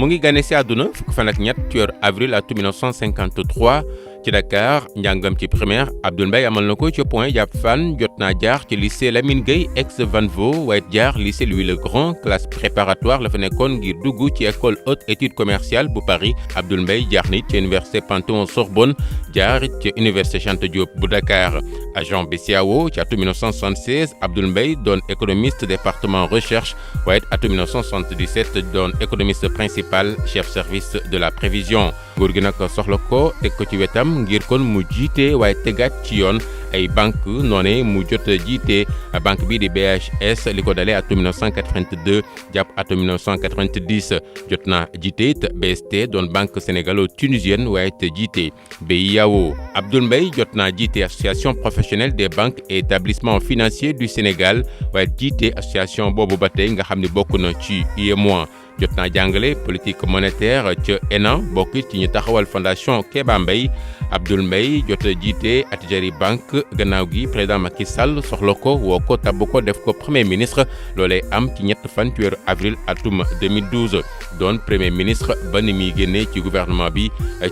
mu ngi gane si àdduna fukk fan ak ñett ci weeru avril atum 1953 ci Dakar njàngam ci primaire Abdoul Mbaye amal na ko ci Point jàpp Fann jot naa jaar ci lycée Lamine Gueye ex Vanvo waaye jaar lycée Louis le Grand classe préparatoire la fa nekkoon ngir dugg ci école haute études commerciales bu Paris Abdoul Mbaye jaar nit ci université Panthéon Sorbonne jaar ci université Cheikh Anta Diop bu Dakar agent BCEAO ci atum 1976 Abdoul Mbaye doon économiste département recherche waaye atum 1977 doon économiste principal chef service de la prévision nguur gi nag soxla ko teg ko ci wetam ngir kon mu jiite waaye tegaat ci yoon ay banque noone mu jot a jiite banque bi di BHS li ko dalee atum 1982 jàpp atum 1990 jot na jiite it BST doon banque sénégalo-tunisienne waaye te jiite BIAO Abdoul Mbaye jot naa jiite association professionnelle des banques et établissements financiers du Sénégal waaye jiite association boobu ba tey nga xam ne bokk na ci UEMOA jot naa jàngale politique monétaire ca ENA bokk ci ñu taxawal fondation Kéba Mbaye Abdoul Mbaye jot a jiite Attijari Bank gannaaw gi président Macky Sall soxla ko woo ko tabb ko def ko premier ministre loolee am ci ñett fan ci weeru avril atum 2012 doon premier ministre ba ni muy génnee ci gouvernement bi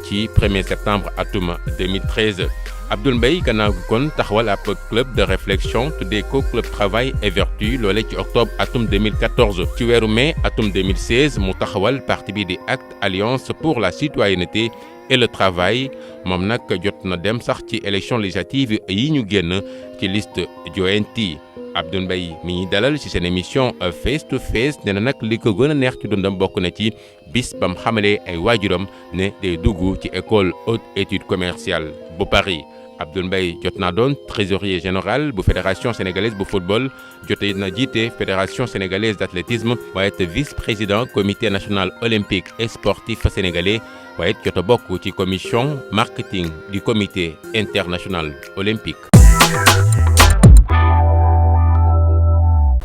ci 1er septembre atum 2013. Abdoul Mbaye gannaaw gi kon taxawal ab club de réflexion tuddee ko club travail et vertu loole ci octobre atum 2014 ci weeru mai atum 2016 mu taxawal parti bi di Acte Alliance pour la citoyenneté et le travail moom nag jot na dem sax ci élection législative yi ñu génn ci liste joyanti Abdoul Mbaye mi ñuy dalal ci seen émission face to face nee na nag li ko gën a neex ci dundam bokk na ci bis bam xamalee ay waajuram ne day dugg ci école haute études commerciales bu Paris Abdoul Mbaye jot naa doon trésorier général bu fédération sénégalaise bu football jote na jiite fédération sénégalaise d'athlétisme waaye it vice-président comité national olympique et sportif sénégalais waaye it jot a bokk ci commission marketing du comité international olympique.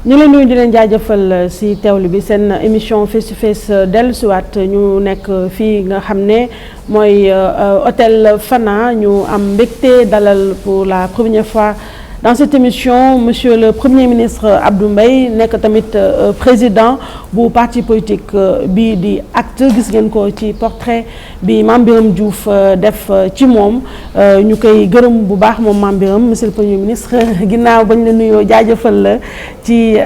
ñu leen nuyu di leen jaajëfal ci teewlu bi seen émission face to face dellusiwaat ñu nekk fii nga xam ne mooy hôtel Fana ñu am mbégte dalal pour la première fois dans cette émission monsieur le premier ministre Abdou Mbaye nekk tamit président bu parti politique bi di Acte gis ngeen ko ci portrait bi Mame Birame Diouf def ci moom ñu koy gërëm bu baax moom Mame Birame monsieur le premier ministre ginnaaw bañ la nuyoo jaajëfal la ci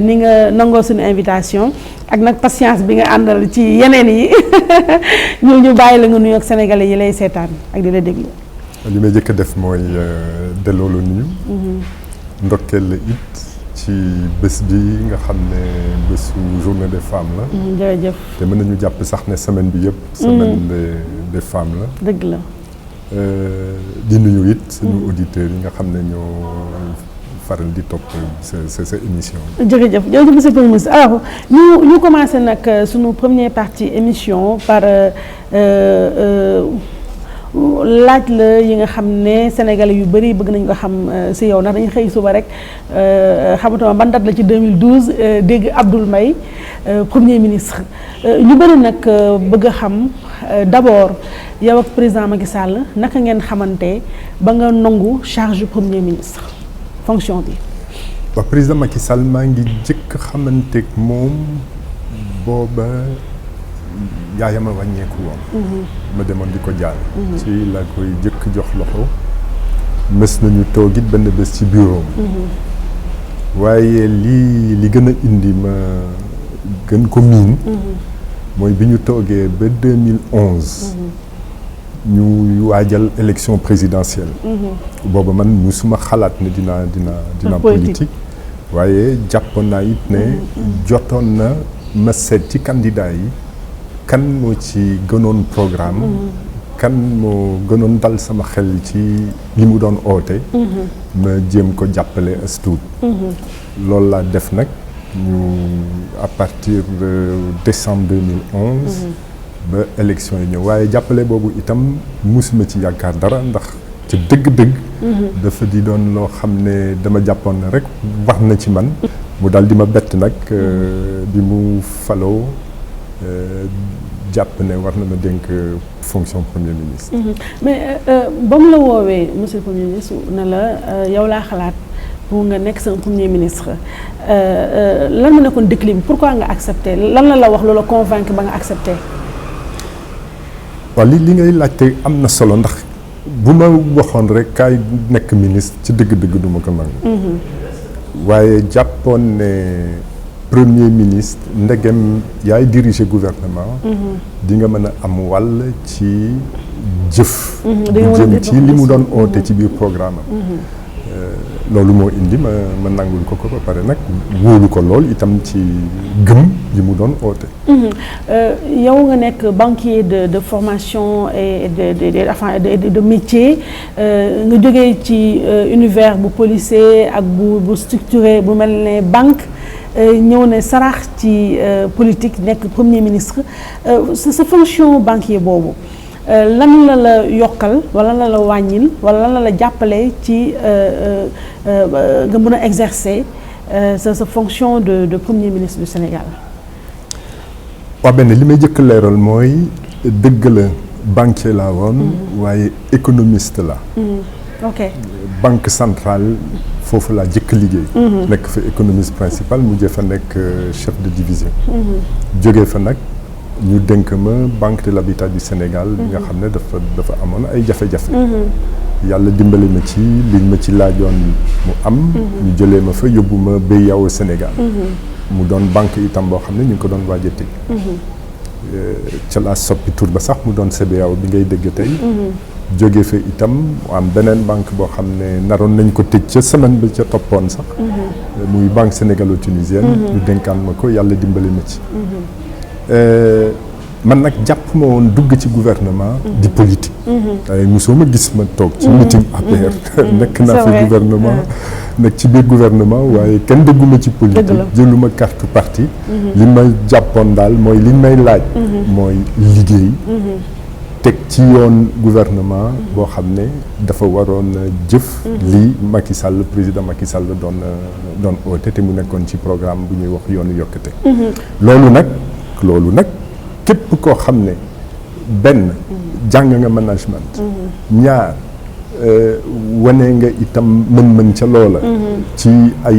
ni nga nangoo suñu invitation ak nag patience bi nga àndal ci yeneen yi ñu bàyyi la nga nuyoo ak sénégalais yi lay seetaan ak di la déglu. li may jëkk a def mooy delloo la nuyu ndokkeel la it ci bés bi nga xam ne bésu journée des femmes la jërëjëf te mën nañu jàpp sax ne semaine bi yëpp semaine des femmes la dëgg la di nuyu it suñu auditeurs yi nga xam ne ñoo faral di topp sa émission jërëjëf monsieur le Premier ministre alors ñu commencé nag suñu première partie émission par laaj la yi nga xam ne sénégalais yu bëri bëgg nañ ko xam ci yow ndax dañu xëy suba rek xamatuma ban date la ci 2012 dégg Abdoul Mbaye premier ministre ñu bëri nag bëgg a xam d'abord yow ak président Macky Sall naka ngeen xamante ba nga nangu charge premier ministre fonction bi. waaw président Macky Sall maa ngi jëkk xamanteeg moom booba yaayama wàññeeku woon ma demoon di ko jaal ci la koy jëkk jox loxo mës nañu toog it benn bés ci bureau waaye li gën a indi ma gën ko miin mooy bi ñu toogee ba 2011 ñu waajal élection présidentielle booba man musuma xalaat ne dina politique waaye jàppoon naa it ne jotoon na ma seet ci candidat yi kan moo ci gënoon programme kan moo gënoon dal sama xel ci li mu doon oote ma jéem ko jàppale as tuut loolu laa def nag ñu à partir de décembre 2011 ba élection yi ñëw waaye jàppale boobu itam musuma ci yaakaar dara ndax ci dëgg-dëgg dafa di doon loo xam ne dama jàppoon ne rek wax na ci man mu daal di ma bett nag bi mu faloo jàpp ne war na ma dénk fonction premier ministre. mais ba mu la woowee monsieur le premier ministre ne la yow laa xalaat pour nga nekk sa premier ministre lan mu nekkoon déclic bi pourquoi nga accepté lan la wax loola convaincre ba nga accepté. waaw li ngay laajte am na solo ndax bu ma waxoon rek kaay nekk ministre ci dëgg-dëgg du ma ko nangu. waaye jàppoon ne premier ministre ndegem yaay diriger gouvernement. di nga mën a am wàll ci jëf. bu jëm ci li mu doon oote ci biir programme am. loolu moo indi ma nangul ko ba pare nag wóolu ko lool itam ci gëm li mu doon oote. yow nga nekk banquier de formation et de métier nga jógee ci univers bu policier ak bu structuré bu mel ne banque ñëw ne sarax ci politique nekk premier ministre sa fonction banquier boobu. lan la yokkal wala lan la wàññil wala lan la jàppale ci nga mën a exercer sa fonction de premier ministre du Sénégal. waaw benn li may jëkk leeral mooy dëgg la banquier laa woon. waaye économiste la. ok banque centrale foofu laa jëkk liggéey. nekk fa économiste principal mujjee fa nekk chef de division. jógee fa nag. ñu dénk ma banque de l'habitat du Sénégal bi nga xam ne dafa amoon ay jafe-jafe. yàlla dimbali ma ci liñ ma ci laajoon mu am. ñu jëlee ma fa yóbbu ma BEAO Sénégal. mu doon banque itam boo xam ne ñu ngi ko doon waaj a tëj. ca laa soppi tur ba sax mu doon CBAO bi ngay dégg tey. jóge fa itam mu am beneen banque boo xam ne naroon nañ ko tëj ca semaine bi ca toppoon sax. muy banque sénégalo-tunisienne. ñu dénkaan ma ko yàlla dimbali ma ci. man nag jàpp ma woon dugg ci gouvernement di politique. waaye mosoo ma gis ma toog ci meeting APR. nekk naa fi gouvernement nekk ci biir gouvernement waaye kenn dégguma ci politique. jëluma carte parti. li ma jàppoon daal mooy li may laaj. mooy liggéey. teg ci yoon gouvernement boo xam ne dafa waroon jëf. lii Macky Sall président Macky Sall doon oote te mu nekkoon ci programme bu ñuy wax yoonu yokkute. loolu nag képp koo xam ne benn jàng nga management. ñaar wane nga itam mën-mën ca loola. ci ay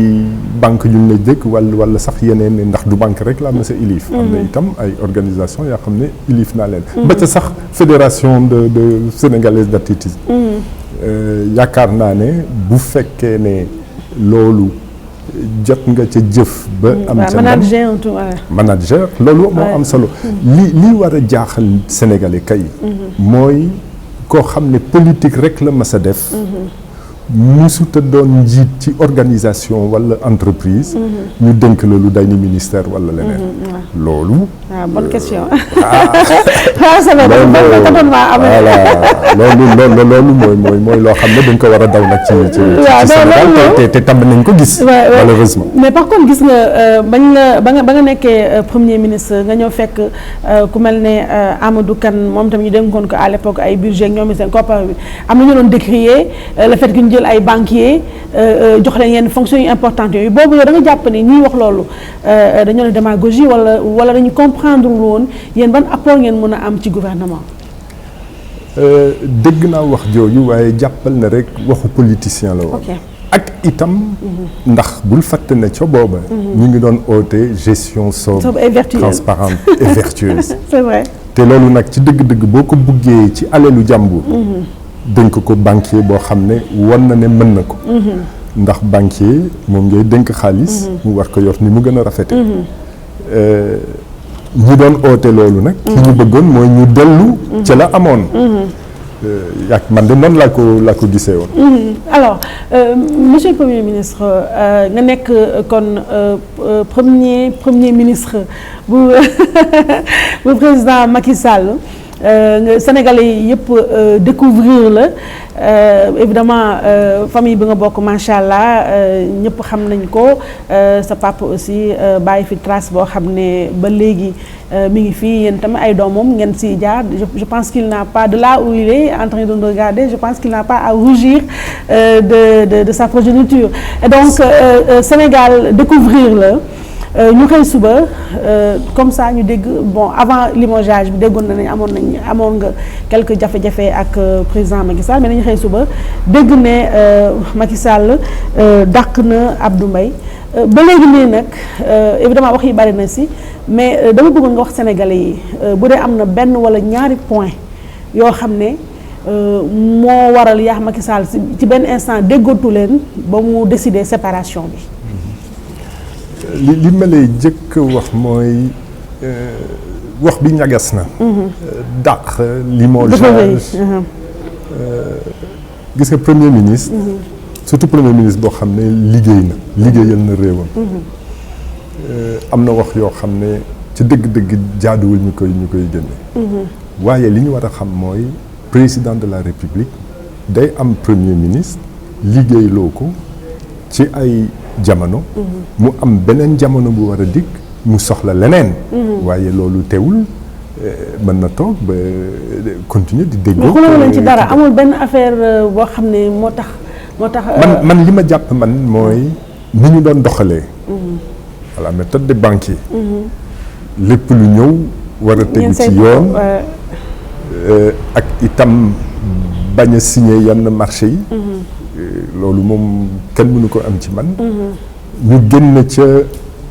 banque yu ñu lay dëkk wala sax yeneen ndax du banque rek la am na sa ilif. am na itam ay organisation yoo xam ne ilif naa leen. ba ca sax fédération de sénégalaise d'athlétisme. yaakaar naa ne bu fekkee ne loolu. jot nga ca jëf ba am ca manager loolu moo am solo li war a jaaxal sénégalais kay mooy koo xam ne politique rek la mas a def musuta doon njiit ci organisation wala entreprise ñu dénk la lu day ni ministère wala leneen loolu bonne question loolu mooy loo xam ne dañ ko war a daw nag ci Sénégal te tam nañ ko gis malheureusement mais par contre gis nga ba nga nekkee premier ministre nga ñëw fekk ku mel ne Amadou Kane moom tamit ñu dénkoon ko à l'époque ay budget ñoom seen koppar bi am na ñu doon décrier le fait que ñu jël ay banquiers jox leen yenn fonctions yu importantes yooyu boobu yow da nga jàpp ne ñuy wax loolu dañoo ne démagogie wala dañu comprendre woon yéen ban apport ngeen mën a am ci gouvernement. dégg naa wax jooju waaye jàppal na rek waxu politicien la woon. ak itam. ndax bul fàtte ne ca booba. ñu ngi doon oote gestion sobre transparente et vertueuse. c'est vrai. te loolu nag ci dëgg-dëgg boo ko buggee ci alelu jàmbur. dénk ko banquier boo xam ne war na ne mën na ko. ndax banquier moom ngay dénk xaalis. mu war ko yor ni mu gën a rafete ñi doon oote loolu nag. ki ñu bëggoon mooy ñu dellu. ca la amoon. yak man de noonu laa ko gisee woon. alors monsieur le premier ministre nga nekk kon premier ministre bu bu président Macky Sall. Sénégalais yëpp découvrir la évidemment famille bi nga bokk macha allah ñëpp xam nañ ko sa papa aussi bàyyi fi trace boo xam ne ba léegi mi ngi fii yéen tamit ay doomam ngeen siy jaar je pense qu'il n'a pas de là où il est en train de nous regarder je pense qu'il n'a pas à rougir de sa progéniture et donc Sénégal découvrir la ñu xëy suba comme ça ñu dégg bon avant limogeage bi déggoon nañ amoon nga quelques jafe-jafe ak président Macky Sall mais nañu xëy suba dégg ne Macky Sall dàq na Abdou Mbaye ba léegi nii nag évidemment wax yi bari na si mais dama bëggoon nga wax sénégalais yi bu dee am na benn wala ñaari point yoo xam ne moo waral yaa Macky Sall ci benn instant déggootu leen ba mu décider séparation bi. li ma lay jëkk wax mooy wax bi ñagas na. dàq limogeage gis nga premier ministre. surtout premier ministre boo xam ne liggéeyal na réewam. am na wax yoo xam ne ci dëgg-dëgg jaaduwul ñu koy génne. waaye li ñu war a xam mooy président de la république day am premier ministre liggéeyloo ko ci ay jamono. mu am beneen jamono bu war a dikk mu soxla leneen. waaye loolu teewul mën na toog ba continuer di déggoo. mais xuloo leen ci dara amul benn affaire boo xam ne moo tax. man li ma jàpp man mooy ni ñu doon doxalee. à la méthode des banquiers. lépp lu ñëw war a tegu ci yoon. ak itam bañ a signé yenn marché yi. loolu moom kenn mënu ko am ci man. ñu génn ca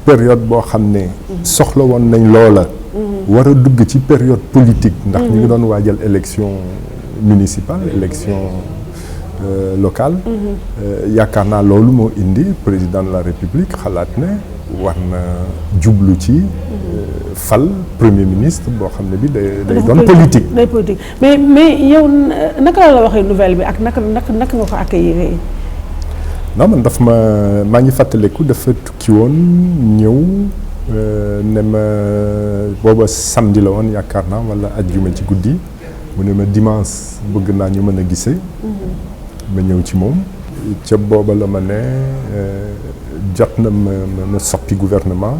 période boo xam ne. soxla woon nañ loola. war a dugg ci période politique. ndax ñu ngi doon waajal élection municipale élection locale. yaakaar naa loolu moo indi président de la république xalaat ne war na jublu ci fal premier ministre boo xam ne bi day doon politique. day politique mais yow naka la waxee nouvelle bi ak naka nga ko accueillir. non man maa ngi fàttaliku dafa tukki woon ñëw ne ma booba samedi la woon yaakaar naa wala ajjuma ci guddi mu ne ma dimanche bëgg naa ñu mën a gisee. ma ñëw ci moom ca booba la ma ne jot na ma soppi gouvernement.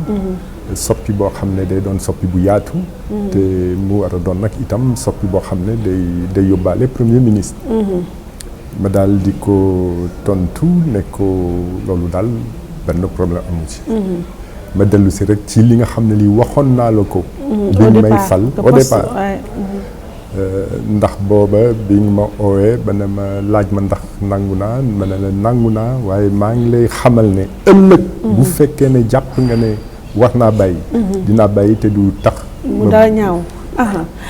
soppi boo xam ne day doon soppi bu yaatu. te mu war a doon nag itam soppi boo xam ne day yóbbaale premier ministre. ma daal di ko tontu ne ko loolu daal benn problème amu ci. ma dellu si rek ci li nga xam ne lii waxoon naa la ko. bi may fal au départ. ndax booba bi ñu ma oowee ba ne ma laaj ma ndax nangu naa ma ne la nangu naa waaye maa ngi lay xamal ne ëllëg. bu fekkee ne jàpp nga ne war naa bàyyi. dinaa bàyyi te du tax. mu dara ñaaw.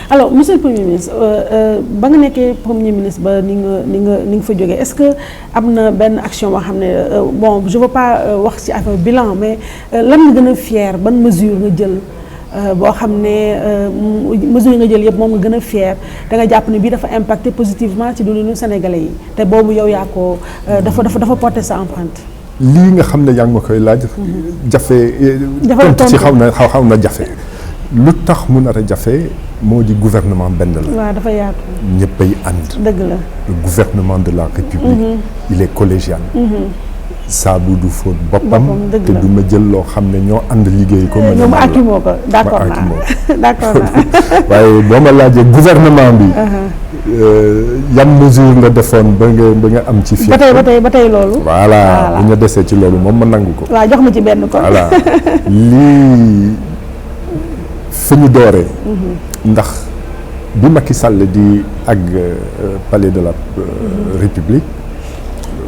alors monsieur le premier ministre ba nga nekkee premier ministre ba ni nga fa jógee est-ce que am na benn action boo xam ne bon je veux pas wax ci affaire bilan mais lan nga gën a fier ban mesure nga jël. boo xam ne mesure yi nga jël yëpp moom nga gën a fier da nga jàpp ne bii dafa impacté positivement ci dundinu sénégalais yi te boobu yow yaa ko dafa porter sa empreinte. lii nga xam ne yaa ngi ma koy laaj. jafe tontu ci xaw na jafe. lu tax mu nar a jafe moo di gouvernement benn la. waaw dafa yaatu. ñëppay ànd. dëgg la. le gouvernement de la république. il est collégial. saabu du fóot boppam te du ma jël loo xam ne ñoo ànd liggéey ko. ñoom akimoo ko d'accord naa waaye boo ma laajee gouvernement bi. yan mesure nga defoon ba nga am ci. fii ba tey loolu. voilà bu ñu desee ci loolu moom ma nangu ko. waaw jox ma ci benn ko. voilà lii fi ñu dooree. ndax bi Macky Sall di ak palais de la République.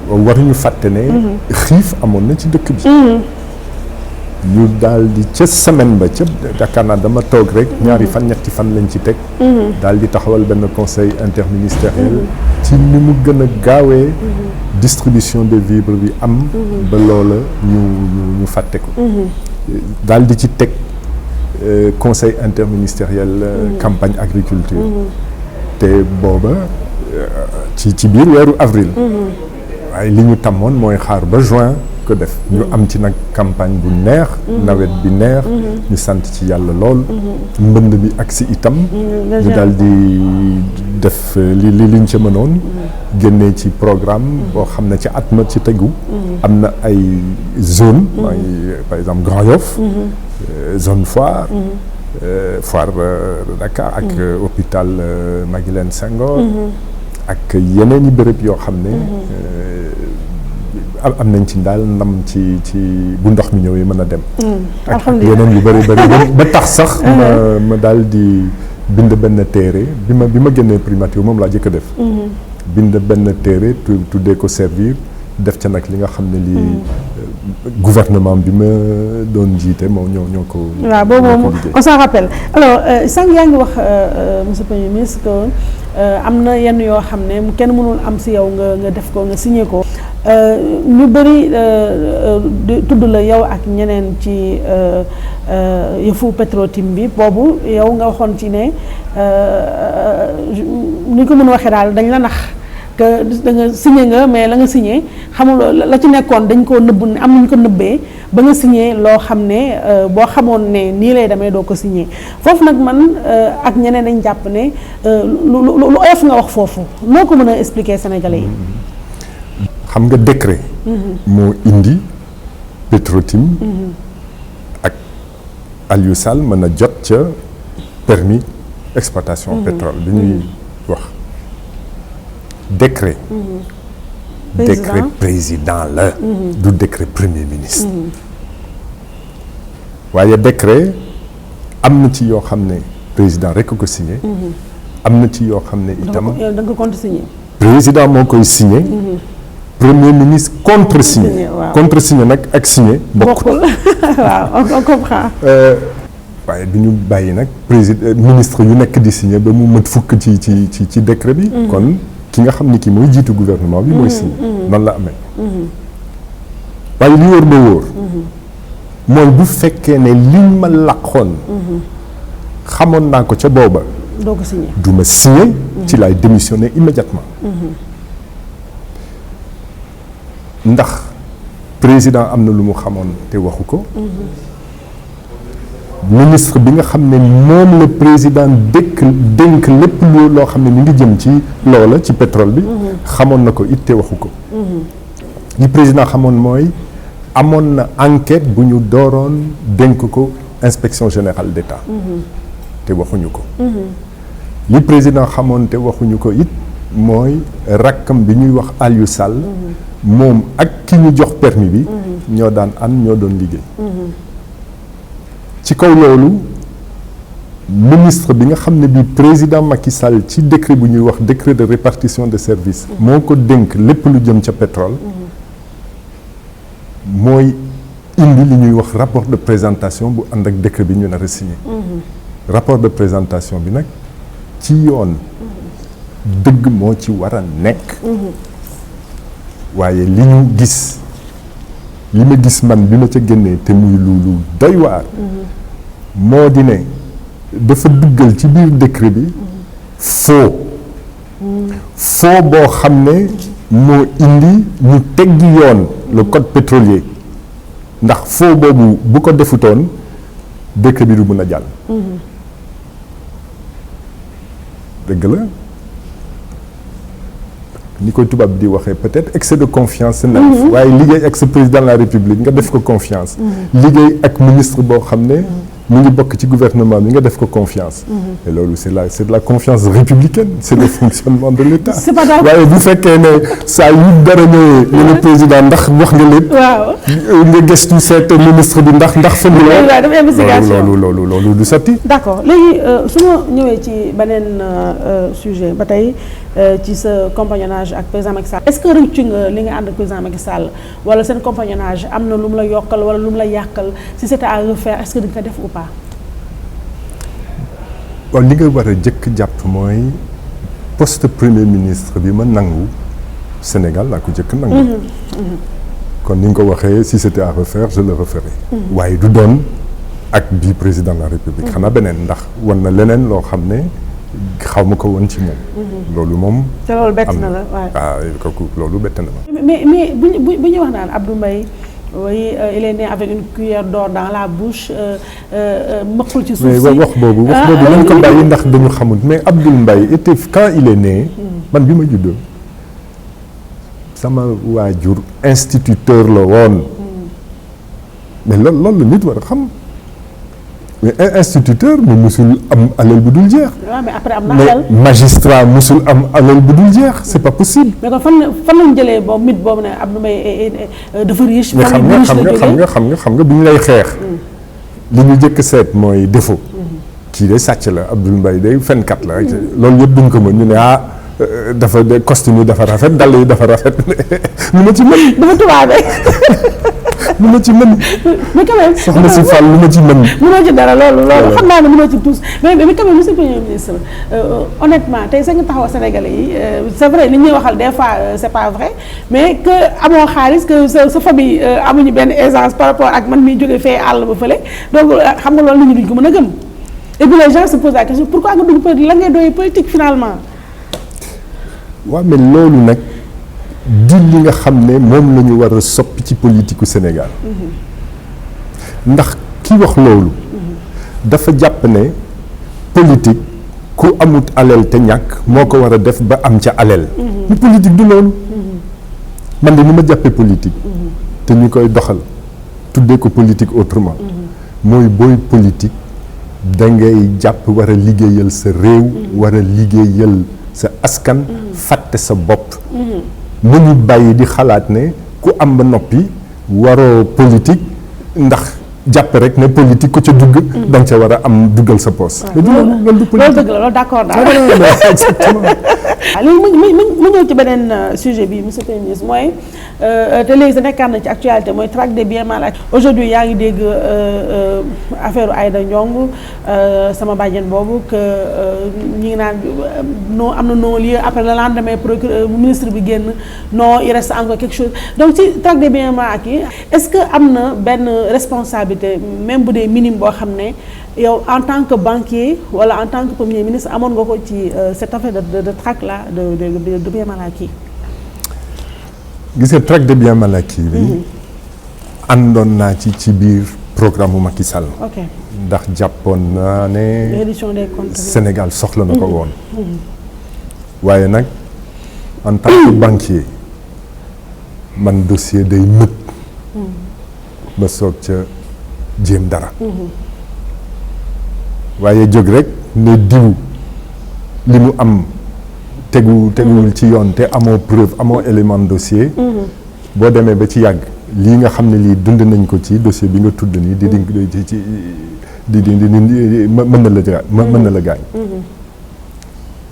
waruñu fàtte ne. xiif amoon na ci dëkk bi. ñu daal di ca semaine ba ca yaakaar naa dama toog rek ñaari fan ñetti fan lañ ci teg. daal di taxawal benn conseil interministériel. ci ni mu gën a gaawee. distribution des vivres bi am. ba loola ñu fàtte ko. daal di ci teg conseil interministériel. campagne agriculture. te booba ci biir weeru avril. waaye li ñu tàmmoon mooy xaar ba juin ko def ñu am ci nag campagne bu neex. nawet bi neex. ñu sant ci yàlla lool. mbënd bi agsi itam. ñu daal di def liñ ca mënoon. génnee ci programme boo xam ne ci at ma ci tegu. am na ay zone par exemple Grand Yoff. zone Foire. Foire Dakar ak hôpital Maguilène Senghor. ak yeneen i béréb yoo xam ne am nañ ci daal ndam ci bu ndox mi ñëwee mën a dem. ak alhamdulilah yeneen yu bëri ba tax sax ma daal di bind benn téere bi ma génnee primature moom laa jëkk a def. bind benn téere tuddee ko servir def ca nag li nga xam ne lii gouvernement bi ma doon jiite moom ñoo ko. waaw boobu moom on s'en rappelle alors sànq yaa ngi wax monsieur Premier ministre que am na yenn yoo xam ne kenn mënul am si yow nga def ko nga signé ko ñu bëri tudd la yow ak ñeneen ci yëfu Petro-Tim bi boobu yow nga waxoon ci ne ni ko mën a waxee daal dañ la nax. que da nga signé nga mais la nga signé xamul la ci nekkoon dañ koo nëbb am nañu ko nëbbee ba nga signé loo xam ne boo xamoon ne nii lay demee doo ko signé foofu nag man ak ñeneen dañ jàpp ne lu oyof nga wax foofu noo ko mën a expliquer Sénégalais yi. xam nga décret. moo indi Petro-Tim ak Aliou Sall mën a jot ca permis exploitation pétrole bi ñuy wax. décret décret président la du décret premier ministre waaye décret am na ci yoo xam ne président rekk ko signé am na ci yoo xam ne itam da nga ko contre-signé président moo koy signé premier ministre contre-signé contre-signé nag ak signé bokkul waaw on comprend waaye du ñu bàyyi nag président ministre yu nekk di signé ba mu mët fukk ci décret bi kon ki nga xam ni ki mooy jiitu gouvernement bi mooy signé nan la amee waaye li wóor ba wóor mooy bu fekkee ne liñ ma laqoon xamoon naa ko ca booba doo ko signé du ma signé ci laay démissionné immédiatement ndax président am na lu mu xamoon te waxu ko ministre bi nga xam ne moom la président dénk lépp loo xam ne mi ngi jëm ci loola ci pétrole bi xamoon na ko it te waxu ko li président xamoon mooy amoon na enquête bu ñu dooroon dénk ko inspection générale d'État te waxuñu ko li président xamoon te waxuñu ko it mooy rakkam bi ñuy wax Aliou Sall moom ak ki ñu jox permis bi ñoo daan ànd ñoo doon liggéey ci kaw loolu ministre bi nga xam ne bi président Macky Sall ci décret bu ñuy wax décret de répartition de services moo ko dénk lépp lu jëm ca pétrole mooy indi li ñuy wax rapport de présentation bu ànd ak décret bi ñu nar a signé rapport de présentation bi nag ci yoon dëgg moo ci war a nekk waaye li ñu gis li ma gis man bi ma ca génnee te muy lu doy waar moo di ne dafa duggal ci biir décret bi faux boo xam ne moo indi ñu teggi yoon le code pétrolier ndax faux boobu bu ko defutoon décret bi du mën a jàll dëgg la ni koy tubaab di waxee peut-être excès de confiance naïf waaye liggéey ak sa président de la république nga def ko confiance liggéey ak ministre boo xam ne mu ngi bokk ci gouvernement bi nga def ko confiance et loolu c'est de la confiance républicaine c'est le fonctionnement de l'État waaye bu fekkee ne saa yu dara ñëwee ñu ne président ndax wax nga lépp nga gëstu seet ministre bi ndax fënd loolu du sotti d'accord léegi su ma ñëwee ci beneen sujet ba tey ci sa compagnonnage ak président Macky Sall est-ce que rëccu nga li nga ànd ak président Macky Sall wala seen compagnonnage am na lu mu la yokkal wala lu mu la yàqal si c'était à refaire est-ce que di nga ko def ou pas waaw li nga war a jëkk jàpp mooy poste premier ministre bi ma nangu Sénégal laa ko jëkk nangu kon ni nga ko waxee si c'était à refaire je le referai waaye du doon ak bii président de la République xanaa beneen ndax wan na leneen loo xam ne xaw ma ko woon ci moom loolu moom te loolu bett na la waaw kooku loolu bett na ma mais bu ñuy wax naan Abdou Mbaye oui il est né avec une cuillère d'or dans la bouche mëqul ci suuf si mais wax boobu nañ ko bàyyi ndax dañu xamul mais Abdoul Mbaye était quand il est né man bi ma juddoo sama waajur instituteur la woon mais loolu nit war a xam mais un instituteur mu musul am alal bu dul jeex. waaw mais après am na alal. mais magistrat musul am alal bu dul jeex c'est pas possible. mais kon fan lañ jëlee boobu mythe boobu ne Abdou Mbaye dafa riche. mais xam nga bu ñu lay xeex. li ñu jëkk seet mooy défaut. kii de sàcc la Abdoul Mbaye de fenkat la. loolu yëpp duñ ko mën ñu ne dafa de costume yi dafa rafet dàll yi dafa rafet lu ma ci mën. dafa tubaabe. lu ma ci mën. mais quand même soxna si Fall lu ma ci mën. mënoo ci dara loolu xam naa ne mënoo ci tous mais quand même monsieur le Premier ministre honnêtement tey sa nga taxaw Sénégalais yi c'est vrai li ñuy waxal des fois c'est pas vrai mais que amoo xaalis que sa famille amuñu benn aisance par rapport ak man miy jógee fee àll ba fële donc xam nga loolu nit ñi duñ ko mën a gëm et puis les gens se posent la question pourquoi nga dugg politique la ngay doyee politique finalement. waaw mais loolu nag di li nga xam ne moom la ñu war a soppi ci politiku Sénégal ndax ki wax loolu dafa jàpp ne politique ku amut alal te ñàkk moo ko war a def ba am ca alal lu politique du loolu man de ni ma jàppee politique te ñu koy doxal tuddee ko politique autrement mooy booy politique da ngay jàpp war a liggéeyal sa réew war a liggéeyal sa askan fàtte sa bopp mënu bàyyi di xalaat ne ku am ba noppi waroo politique ndax jàpp rek ne politique ku ca dugg da nga ca war a am duggal sa poos loolu du politique loolu dëgg la loolu d'accord daal exactement léegi mu ñëw ci beneen sujet bi monsieur le Premier ministre mooy te léegi sa nekkaat na ci actualité mooy traque des biens mal acquis aujourd'hui yaa ngi dégg affaire Aïda Ndiongue sama bàjjen boobu que ñi ngi naan non am na non-lieu après le lendemain procureur ministre bi génn non il reste encore quelque chose donc ci traque des biens mal acquis est-ce que am na benn responsabilité même bu dee minime boo xam ne yow en tant que banquier wala en tant que Premier ministre amoon nga ko ci cette affaire de traque là de biens mal acquis. gis nga traque de biens mal acquis bi àndoon naa ci biir programme bu Macky Sall. ok ndax jàppoon naa ne. réduction des comptes Sénégal soxla na ko woon. waaye nag en tant que banquier man dossier day nëb. ba soog ca jéem dara. waaye jóg rek ne diw li mu am teguwul ci yoon te amoo preuve amoo élément dossier. boo demee ba ci yàgg lii nga xam ne lii dund nañ ko ci dossier bi nga tudd nii mën na la gaañ.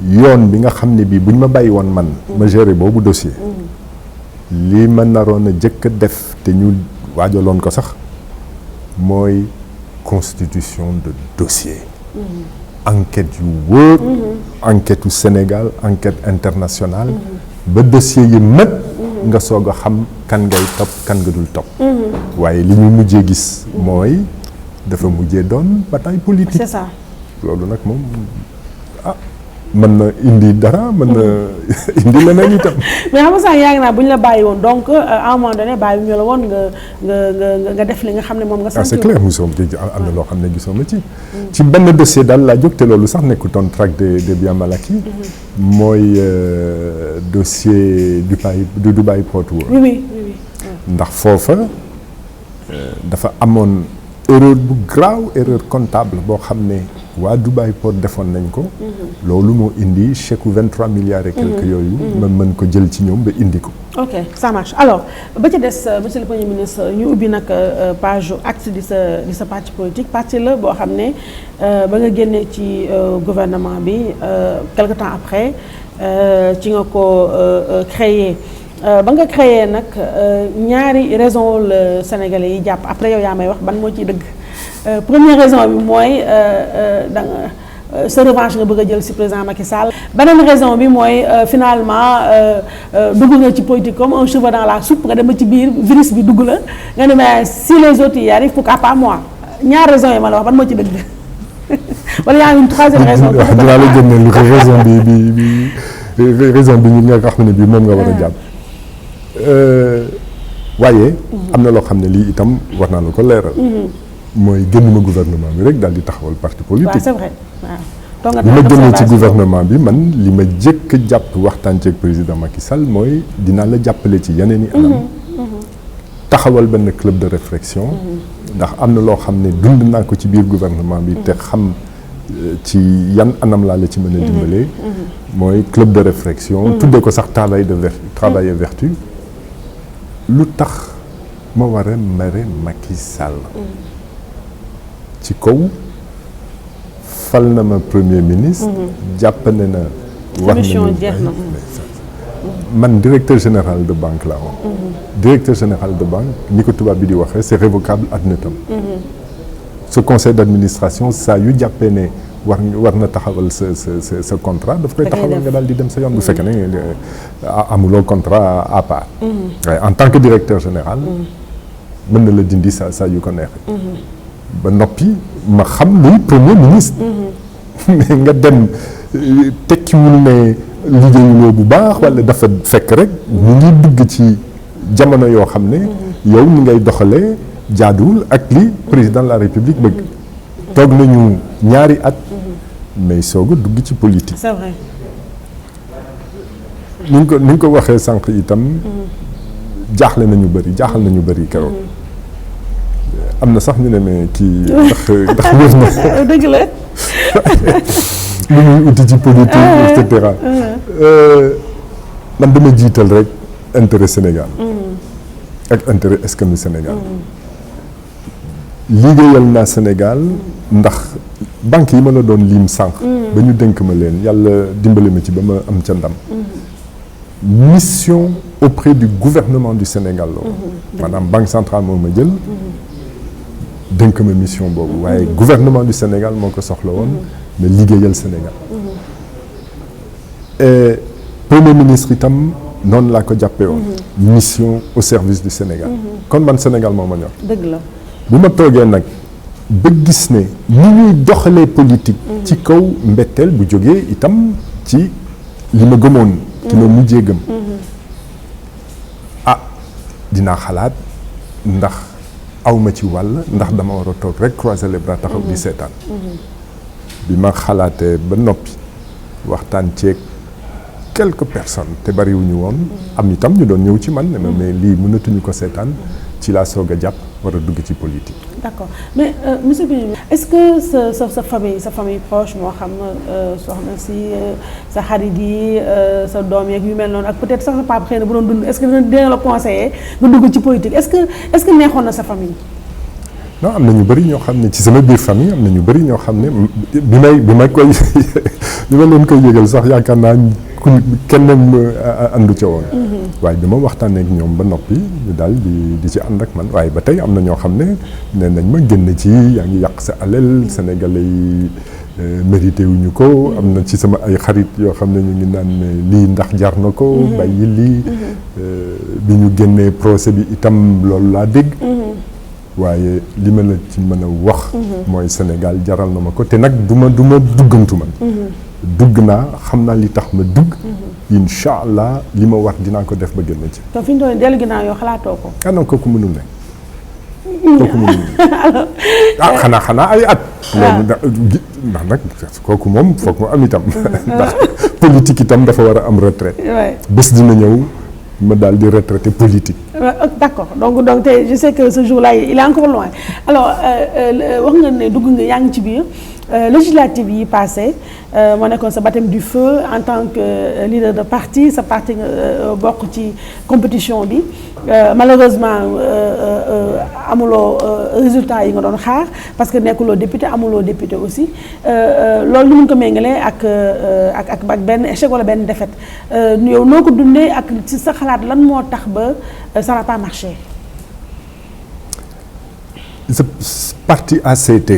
yoon bi nga xam ne bii buñ ma bàyyi woon man. ma gérer boobu dossier. lii ma naroon a jëkk a def te ñu waajaloon ko sax mooy constitution de dossier. enquête yu wóor. enquête u Sénégal enquête internationale. ba dossier yi mat. nga soog a xam kan ngay topp kan nga dul topp. waaye li ñu mujjee gis mooy dafa mujjee doon bataille politique. c'est ça. loolu nag moom mën na indi dara mën na indi leneen itam. mais xam nga sax yaa ngi naa bu ñu la bàyyi woon donc à un moment donné bàyyi ñu la woon nga def li nga xam ne moom nga. c'est clair mosoo am na loo xam ne gisoo ma ci. ci benn dossier daal laa jóg te loolu sax nekkutoon traque des biens mal acquis. mooy dossier du Dubai Port World. oui. ndax foofa dafa amoon erreur bu grave erreur comptable boo xam ne waa Dubai Port defoon nañ ko. loolu moo indi chèque 23 milliards et quelques yooyu. ma mën ko jël ci ñoom ba indi ko. ok ça marche alors ba ci des monsieur le Premier ministre ñu ubbi nag page acte di sa parti politique parti la boo xam ne ba nga génnee ci gouvernement bi quelque temps après ci nga ko créé ba nga créé nag ñaari raison la Sénégalais yi jàpp après yow yaa may wax ban moo ciy dëgg première raison bi mooy sa revanche nga bëgg a jël ci président Macky Sall. beneen raison bi mooy finalement dugg nga ci politique comme un cheveu dans la soupe nga dem ba ci biir virus bi dugg la nga ne mais si les autres y arrivent pourquoi pas moi ñaar raison yi ma la wax ban moo ci dëgg wala yaa ngi une troisième raison. dinaa la génneel raison bi raison bi nga xam ne bii moom nga war a jàpp. waaye. am na loo xam ne lii itam war naa la ko leeral. mooy génnuma gouvernement bi rek daal di taxawal parti politique. waaw c'est vrai waaw. bi ma génnee ci gouvernement bi man li ma jëkk jàpp waxtaan ci ak président Macky Sall mooy dinaa la jàppale ci yeneen i anam. taxawal benn club de réflexion. ndax am na loo xam ne dund naa ko ci biir gouvernement bi te xam ci yan anam laa la ci mën a dimbalee mooy club de réflexion tuddee ko sax travail et vertu lu tax ma war a mere Macky Sall ci kaw fal na ma premier ministre jàpp ne na war nañu man directeur général de banque laa woon directeur général de banque ni ko tubaab bi di waxee c'est révocable ad nutum ce conseil d'administration saa yu jàppee ne war na taxawal sa contrat daf koy taxawal nga daal di dem sa yoon bu fekkee ne amuloo contrat à part waaye en tant que directeur général mën na la dindi saa yu ko neexee ba noppi ma xam luy premier ministre mais nga dem tekkiwul ne liggéeyuloo bu baax wala dafa fekk rek ñu ngi dugg ci jamono yoo xam ne yow ni ngay doxalee jaaduwul ak li président de la république bëgg toog nañu ñaari at mais soog a dugg ci politique. c'est vrai. ni nga ko waxee sànq itam jaaxle nañu bëri keroog am na sax ñu ne mais kii ndax wér na dëgg la. lu muy uti ci politique et cetera man dama jiital rek intérêt Sénégal ak intérêt askanu Sénégal liggéeyal naa Sénégal ndax banque yi ma la doon lim sànq ba ñu dénk ma leen yàlla dimbali ma ci ba ma am ca ndam mission auprès du gouvernement du Sénégal la maanaam banque centrale moo ma jël dénk ma mission boobu waaye gouvernement du Sénégal moo ko soxla woon mais liggéeyal Sénégal et premier ministre itam noonu laa ko jàppee woon mission au service du Sénégal kon man Sénégal moo ma ñor dëgg la bu ma toogee nag ba gis ne ni ñuy doxalee politique ci kaw mbetteel bu jógee itam ci li ma gëmoon ki ma mujjee gëm dinaa xalaat ndax awma ci wàll ndax dama war a toog rek croiser les bras taxaw di seetaan bi ma xalaatee ba noppi waxtaan ceeg quelques personnes te bariwuñu woon am itam ñu doon ñëw ci man ne ma mais lii mënatuñu ko seetaan ci laa soog a jàpp war a dugg ci politique. D'accord mais monsieur Birima est-ce que sa famille proche moo xam soxna si sa xarit yi sa doom yeeg yu mel noonu ak peut-être sax sa papa xëy na bu doon dund est-ce que dina la conseiller nga dugg ci politique est-ce que neexoon na sa famille. non am na ñu bëri ñoo xam ne ci sama biir famille am na ñu bëri ñoo xam ne bi ma leen koy yëgal sax yaakaar naa kenn àndu ca woon. waaye bi ma waxtaanee ak ñoom ba noppi ñu daal di ci ànd ak man waaye ba tey am na ñoo xam ne nee nañ ma génn ci yaa ngi yàq sa alal sénégalais yi mérité wuñu ko. am na ci sama ay xarit yoo xam ne ñu ngi naan lii ndax jar na ko. bàyyi lii bi ñu génnee procès bi itam loolu laa dégg. waaye li ma la ci mën a wax. mooy Sénégal jaral na ma ko te nag du ma duggantu man. dugg naa xam naa li tax ma dugg. incha allah li ma war dinaa ko def ba génn ci. te fi ñu doon dellu ginnaaw yoo xalaatoo ko. ah non kooku mënul ne. kooku mënul ne xanaa ay at. loolu ndax nag kooku moom foog mu am itam. ndax politique itam dafa war a am retraite. bés dina ñëw. ma daal di retraité politique. D'accord donc tey je sais que ce jour-là il est encore loin alors wax nga ne dugg nga yaa ngi ci biir législative yi passé moo nekkoon sa baptême du feu en tant que leader de parti sa parti nga bokk ci compétition bi malheureusement amuloo résultat yi nga doon xaar parce que nekkuloo député amuloo député aussi loolu ñu mun ko méngalee ak benn échec wala benn défaite yow noo ko dundee ak ci sa xalaat lan moo tax ba ça n'a pas marché. ce parti ACT.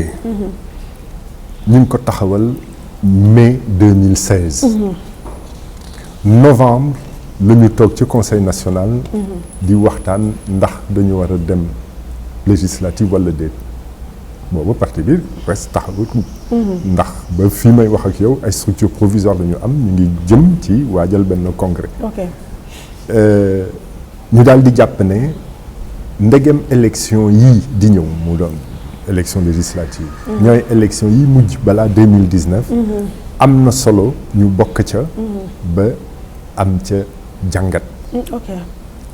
ñu ngi ko taxawal mai 2016. novembre la ñu toog ci conseil national. di waxtaan ndax dañu war a dem législative wala déet boobu parti bi presque taxawut. ndax ba fii may wax ak yow ay structure provisoire la ñu am ñu ngi jëm ci waajal benn congrès. ok. ñu daal di jàpp ne ndegem élection yii di ñëw mu doon élection législative. ñooy élection yi mujj balaa 2019. am na solo ñu bokk ca. ba am ca jàngat. ok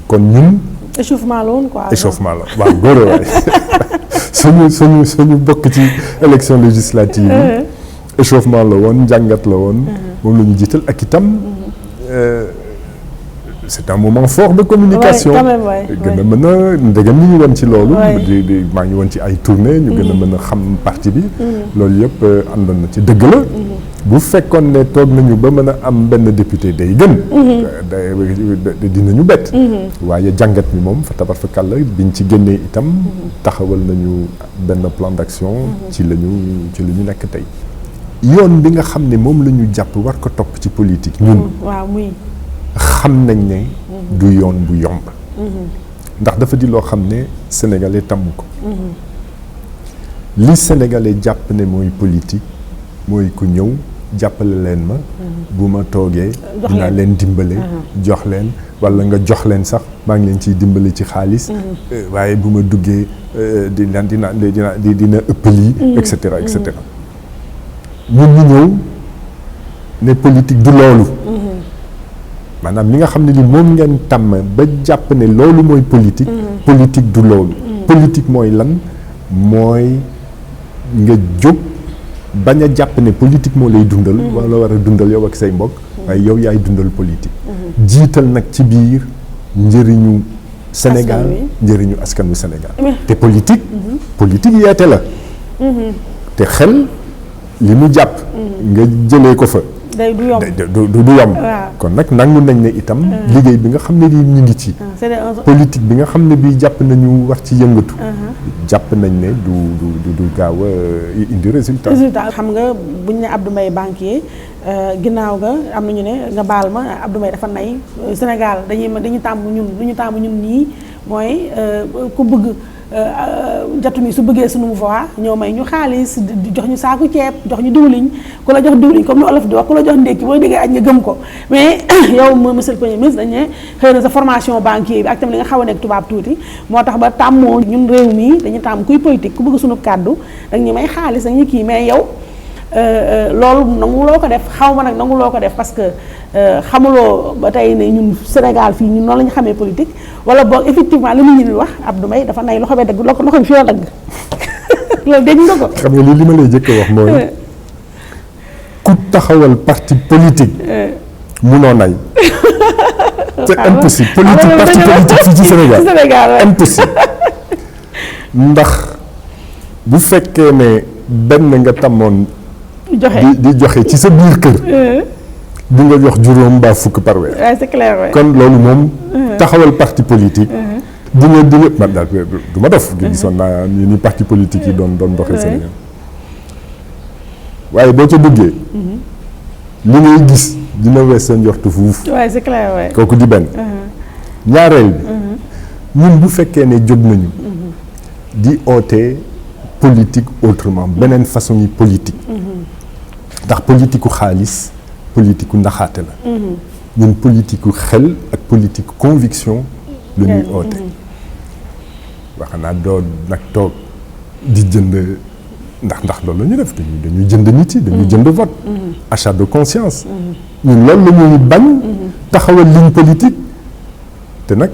kon ñun. échauffement la woon quoi. échauffement la waaw góor waay suñu bokk ci élection législative yi échauffement la woon njàngat la woon moom la ñu jiital ak itam c'est un moment fort de communication gën a mën a ndegam ñu ngi woon ci loolu maa ngi woon ci ay tournée ñu gën a mën a xam parti bi loolu yëpp àndoon na ci dëgg la bu fekkoon ne toog nañu ba mën a am benn député day gën dinañu bett waaye jàngat mi moom fa tabar fa kàlla biñ ci génnee itam taxawal nañu benn plan d'action ci la ñu nekk tey yoon bi nga xam ne moom la ñu jàpp war ko topp ci politique ñun xam nañ ne du yoon bu yomb ndax dafa di loo xam ne sénégalais tàmm ko li sénégalais jàpp ne mooy politique mooy ku ñëw jàppale leen ma bu ma toogee dinaa leen dimbale jox leen walla nga jox leen sax maa ngi leen ciy dimbale ci xaalis waaye bu ma duggee dina ëpp lii et cetera et cetera ñun ñu ñëw ne politique du loolu maanaam li nga xam ne ni moom ngeen tàmm ba jàpp ne loolu mooy politique politique du loolu politique mooy lan mooy nga jóg bañ a jàpp ne politique moo lay dundal wala war a dundal yow ak say mbokk waaye yow yaay dundal politique jiital nag ci biir njëriñu Sénégal njëriñu askanu Sénégal te politique yeete la te xel li mu jàpp nga jëlee ko fa du yomb kon nag nangu nañ ne itam liggéey bi nga xam ne ñu ngi ci politique bi nga xam ne bi jàpp nañu war ci yëngatu jàpp nañ ne du gaaw a indi résultat xam nga buñ ne Abdou Mbaye banquier ginnaaw ga am nañu ne nga baal ma Abdou Mbaye dafa nay Sénégal dañu tàmm ñun nii mooy ku bëgg jatu mi su bëggee sunu voix ñoo may ñu xaalis di jox ñu saaku ceeb jox ñu diwliñ ku la jox diwliñ comme ni olof di wax ku la jox ndékki boo déggee añ nga gëm ko mais yow monsieur le premier ministre dañ ne xëy na sa formation banquier bi ak tamit li nga xaw a nekk tubaab tuuti moo tax ba tàmmoo ñun réew mi dañu tàmm kuy politique ku bëgg sunu kàddu dag ñu may xaalis dag ñu kii mais yow loolu nanguloo ko def xaw ma nag nanguloo ko def parce que xamuloo ba tey ne ñun Sénégal fii ñun noonu la ñu xamee politique wala boog effectivement li mu ñu wax Abdou Mbaye dafa nay loxo bee dagg loxo bi fi la dagg loolu dégg nga ko. xam nga li ma lay jëkk a wax mooy ku taxawal parti politique munoo nay. c'est impossible parti politique fii ci Sénégal impossible ndax bu fekkee ne benn nga tamoon. di joxe ci sa biir kër di nga jox juróom mbaa fukk par weer c'est clair kon loolu moom taxawal parti politique di nga man daal du ma def gisoon naa ni parti politique yi doon doxee Sénégal waaye boo ca duggee li ngay gis dina wees sa njortu fuuf c'est clair kooku di benn ñaareel bi ñun bu fekkee ne jóg nañu di oote politique autrement beneen façon yi politique ndax politiku xaalis politiku ndaxaate la ñun politiku xel ak politiku conviction la ñuy oote wax naa doo nag toog di jënd ndax loolu la ñu def dañuy jënd nit yi dañuy jënd vote achat de conscience ñun loolu la ñuy bañ taxawal ligne politique te nag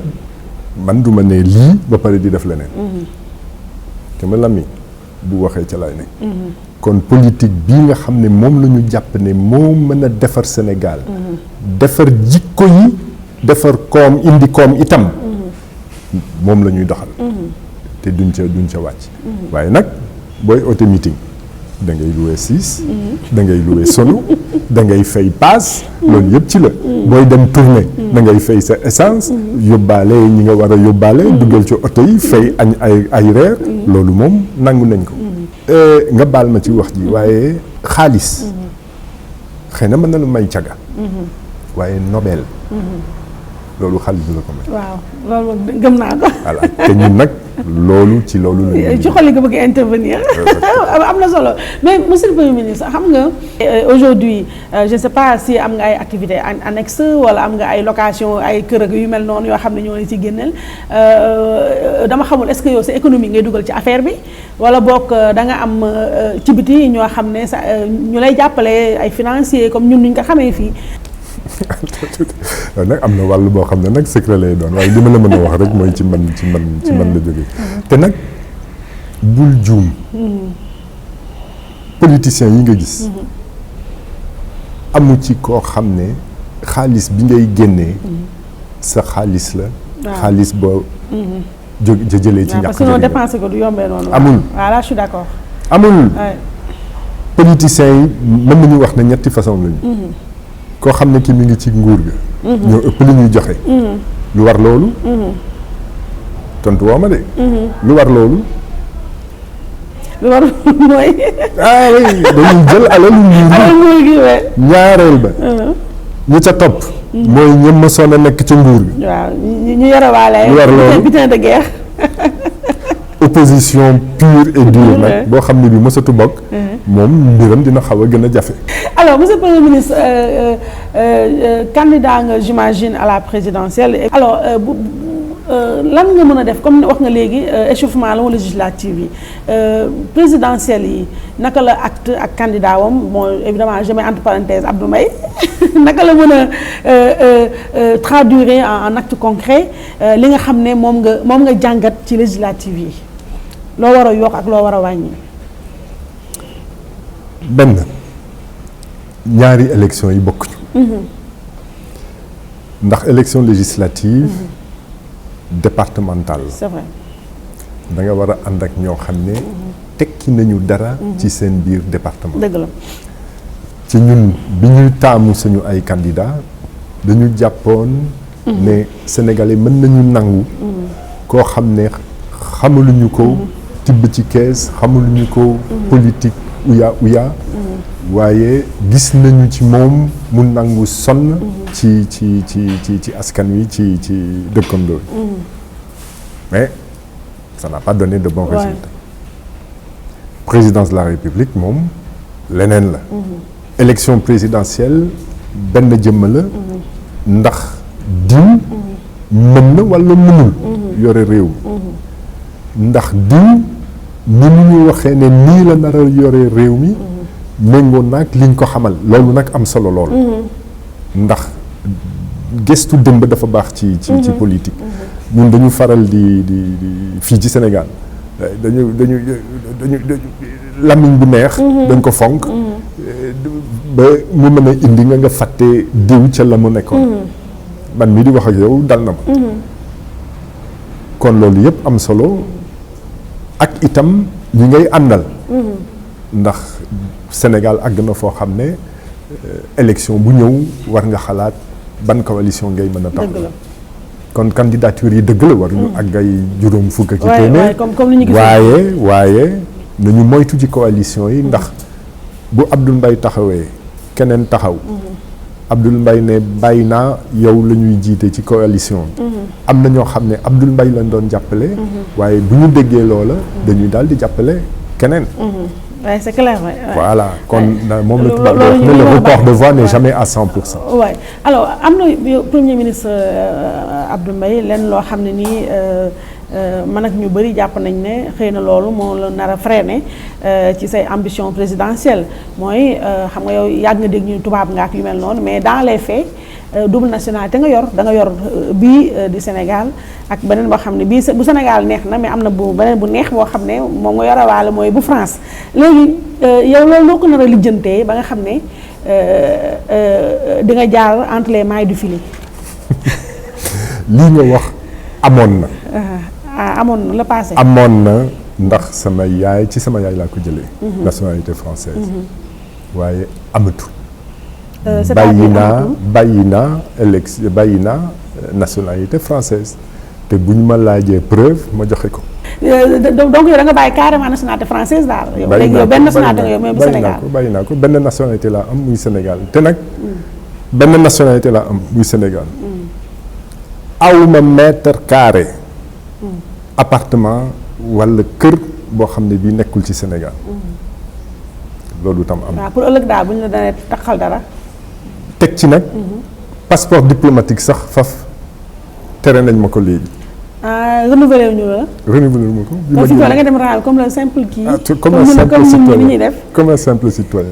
man duma ne lii ba pare di def leneen te ma lami bu waxee ca lay ne kon politique bii nga xam ne moom la ñu jàpp ne moo mën a defar Sénégal defar jikko yi defar koom indi koom itam moom la ñuy doxal te duñ ca wàcc waaye nag booy oote meeting da ngay loué 6 da ngay loué solo da ngay fay paas loolu yëpp ci la booy dem tournée da ngay fay sa essence yóbbaale ñi nga war a yóbbaale duggal ci oto yi fay añ ay reer loolu moom nangu nañ ko nga baal ma ci wax ji waaye xaalis xëy na mën na lu may caga waaye Nobel loolu xaalis bi la ko may. waaw loolu gëm naa ko. voilà te ñun nag loolu ci loolu la ci xol yi nga bëgg intervenir am na solo mais monsieur le Premier ministre xam nga aujourd'hui je ne sais pas si am nga ay activités annexes wala am nga ay location ay kër ak yu mel noonu yoo xam ne ñoo ci génneel dama xamul est-ce que yow sa économie ngay dugal ci affaire bi wala boog da nga am ci biti ñoo xam ne sa ñu lay jàppale ay financiers comme ñun ñu ko xamee fii. nag am na wàll boo xam ne nag secret lay doon waaye li ma la mën a wax rek mooy ci man la jógee te nag bul juum politiciens yi nga gis amu ci koo xam ne xaalis bi ngay génnee sa xaalis la xaalis boo jëlee ci ñàkk parce que non dépensé ko du yombee noonu. amul voilà je suis d'accord. amul politiciens yi mën nañu wax ne ñetti façon lañu koo xam ne ki mi ngi ci nguur ga ñoo ëpp li ñuy joxe lu war loolu tontu woo ma de lu war loolu lu war mooy ah oui dañuy jël alalu nguur gi ñaareel ba ñu ca topp mooy ñëm ma sonn a nekk ca nguur gi waaw ñu yorewaale lu war loolu butin de guerre opposition pure et dure nag boo xam ne bi mësatu bokk moom mbiram dina xaw a gën a jafe. Alors monsieur le Premier ministre candidat nga j'imagine à la présidentielle alors lan nga mën a def comme wax nga léegi échauffement la wala législative yi présidentielle yi naka la acte ak candidat wam bon évidemment je mets entre parenthèses Abdou Mbaye naka la mën a traduire en acte concret li nga xam ne moom nga jàngat ci législative yi loo war a yokk ak loo war a wàññi. benn ñaari élection yi bokkuñu ndax élection législative départementale c'est vrai da nga war a ànd ak ñoo xam ne tekki nañu dara ci seen biir département dëgg la ci ñun bi ñuy taamu suñu ay candidats dañu jàppoon ne sénégalais mën nañu nangu koo xam ne xamaluñu ko tibb ci kees xamaluñu ko politique uya waaye gis nañu ci moom mu nangu sonn ci askan wi ci dëkkandoo mais ça n'a pas donné de bons résultats. Présidence de la République moom leneen la élection présidentielle benn jëmm la ndax diw mën na walla mënul yore réew mi ndax diw ni ñu waxee ne nii la nar a yore réew mi méngoo nag liñ ko xamal loolu nag am solo lool ndax gëstu dëmb dafa baax ci politique ñun dañu faral di fii ci Sénégal dañu lamiñ bu neex dañ ko fonk ba mu mën a indi nga fàtte diw ca la mu nekkoon man mii di wax ak yow dal na ma kon loolu yëpp am solo ak itam ñi ngay àndal ndax Sénégal àgg na foo xam ne élection bu ñëw war nga xalaat ban coalition ngay mën a tax kon candidature yi dëgg la war ñu ak ay juróom fukk ak téeméer waaye nañu moytu ci coalition yi ndax bu Abdoul Mbaye taxawee keneen taxaw Abdoul Mbaye ne bàyyi naa yow la ñuy jiite ci coalition am na ñoo xam ne Abdoul Mbaye lañ doon jàppale waaye bu ñu déggee loola dañuy daal di jàppale keneen Ouais, c'est clair, ouais. Voilà, moom la tubaab di wax ne le report de voix n'est jamais à 100%. Ouais. Alors am na premier ministre Abdou Mbaye lenn loo xam ne nii man ak ñu bëri jàpp nañ ne xëy na loolu moo la nar a freiné ci say ambition présidentielle mooy xam nga yow yàgg nga dégg ñu tubaab nga ak yu mel noonu mais dans les faits double nationalité nga yor da nga yor bii di Sénégal ak beneen boo xam ne bii bu Sénégal neex na mais am na bu beneen bu neex boo xam ne moom nga yorewaale mooy bu France léegi yow loolu loo ko nar a lijjantee ba nga xam ne di nga jaar entre les mailles du filet. lii nga wax amoon na. amoon na la passé. amoon na ndax sama yaay ci sama yaay laa ko jëlee. nationalité française. waaye amatul. bàyyi naa nationalité française te bu ñu ma laajee preuve ma joxe ko. donc yow da nga bàyyi carrément nationalité française daal. léegi yow benn nationalité nga yow mais bu Sénégal bàyyi naa ko benn nationalité laa am muy Sénégal te nag benn nationalité laa am muy Sénégal. awma mètre carré. appartement walla kër boo xam ne bii nekkul ci Sénégal. loolu tam am. waaw pour ëllëg daal bu ñu la danee taxal dara. teg ci nag passeport diplomatique sax faf tere nañ ma ko léegi. renouveler wu ñu la. renouveler wu ma ko. donc fi nga dem raal comme le simple kii. comme un simple citoyen ni ñuy def. comme un simple citoyen.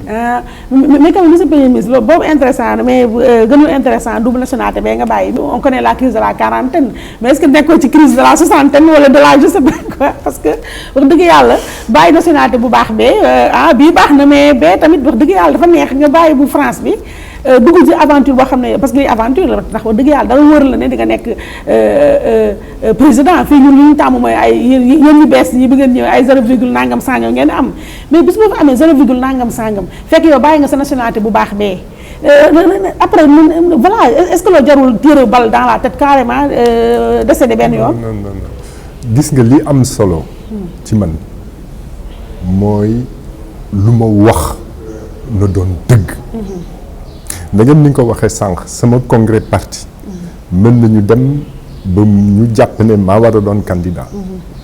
mais quand même monsieur Premier ministre loolu boobu intéressant na mais gënul intéressant double nationalité ba nga bàyyi. on connaît la crise de la quarantaine mais est-ce que nekkoo ci crise de la soixantaine wala de la je sais pas quoi parce que wax dëgg yàlla bàyyi nationalité bu baax bee bii baax na mais bee tamit wax dëgg yàlla dafa neex nga bàyyi bu France bi. dugg ci aventure boo xam ne parce que lii aventure la ndax wax dëgg yàlla dara wóor la ne di nga nekk président fii ñun li ñu tàmm mooy ay yéen ñu bees ñi bi ngeen ñëwee ay 0 nangam sangam ngeen am mais bis boo fa amee 0 nangam sangam fekk yow bàyyi nga sa nationalité bu baax bee après voilà est-ce que loo jarul tirer balle dans la tête carrément décédé benn yoon. non gis nga li am solo. ci man mooy lu ma wax na doon dëgg. da ngeen ni nga ko waxee sànq sama congrès parti mën nañu dem ba ñu jàpp ne maa war a doon candidat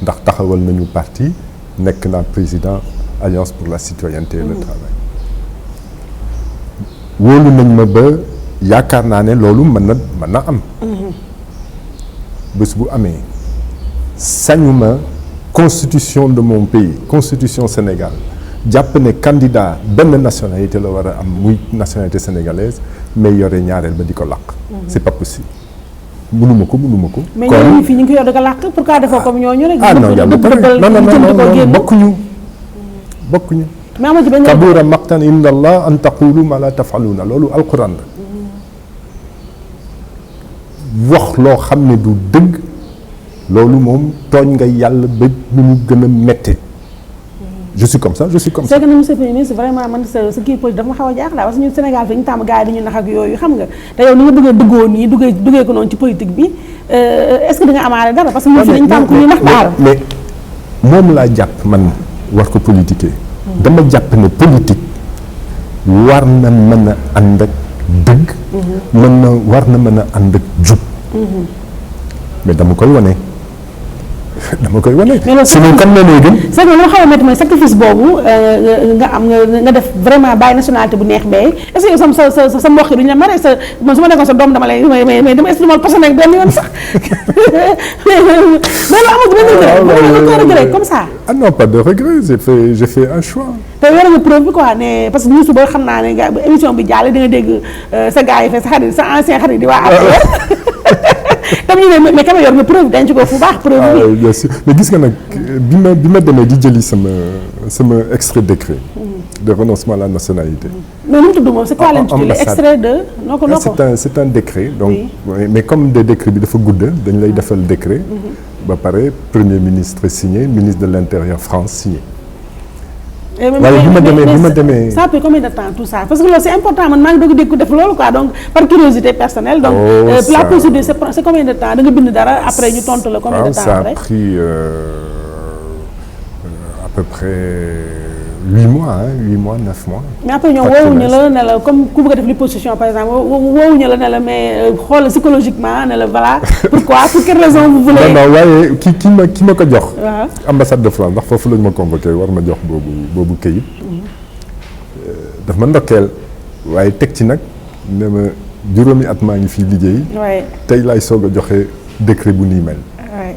ndax taxawal nañu parti nekk naa président Alliance pour la citoyenneté et le travail wóolu nañ ma ba yaakaar naa ne loolu mën na am bés bu amee sañuma constitution de mon pays constitution Sénégal jàpp ne candidat benn nationalité la war a am muy nationalité sénégalaise mais yore ñaareel ba di ko làq. c'est pas possible. mënuma ko. mais ñooñu fii ñu ngi ko yor di ko làq pourquoi defoo comme ñooñu rek. non yàlla non bokkuñu. mais amoo ci benn kabura maqtan inda Allah an taqulu ma la tafaluna loolu alquran la. wax loo xam ne du dëgg loolu moom tooñ nga yàlla ba nu mu gën a méttee. je suis comme ça. c'est que monsieur Premier ministre vraiment man sa kii politique dafa ma xaw a jaaxal parce que ñun Sénégal fi ñu tàmm gars yi dañuy nax ak yooyu xam nga te yow ni nga bëggee duggoo nii duggee ko noonu ci politique bi est-ce que da nga amaale dara parce que ñun fi dañu tàmm ku ñuy nax daal. mais moom laa jàpp man war ko politiquer. dama jàpp ne politique war na mën a ànd ak dëgg. war na mën a ànd ak jub. mais dama koy wane. sinon comme ne léegi. c'est que lu ma xaw a métti mooy sacrifice boobu nga def vraiment bàyyi nationalité bu neex bee est-ce que yow sa mbokk yi duñu la mare man su ma nekkoon sa doom dama lay mais dama est-ce que ma posé nekk benn yoon sax mais loolu amul benn regret comme ça. ah non pas de regret j'ai fait un choix. te yore nga preuve bi quoi ne parce que ñu suba xam naa ne émission bi jàll di nga dégg sa gars yi fee sa ancien xarit di waa tam ñu ne mais quand même yor nga preuve denc ko fu baax preuve bi. bien sûr mais gis nga nag bi ma demee di jëli sama extrait décret de renoncement à la nationalité. mais nu mu tudd moom c'est quoi l'intitulé extrait de. noo ko c'est un décret donc mais comme des décrets bi dafa gudd dañ lay defal décret. ba pare premier ministre signé ministre de l'intérieur France signé. waaye bi ma demee ça fait combien de temps tout ça parce que loolu c'est important man maa ngi doog a dégg ko def loolu quoi donc par curiosité personnelle. donc la procédure c'est combien de temps da nga bind dara après ñu tontu la combien de temps après. ça a pris à peu près 8 mois 9 mois. mais après ñoom woowuñu la ne la comme ku bëgg a def liposuction par exemple woowuñu la ne la mais xool psychologiquement ne la voilà pourquoi pour quelle raison vous voulez. non waaye ki ma ko jox. waaw ambassade de France ndax foofu lañ ma convoqué war ma jox boobu këyit. daf ma ndokkeel waaye teg ci nag ne ma juróomi at maa ngi fii liggéey. tey laay soog a joxe décret bu nii mel.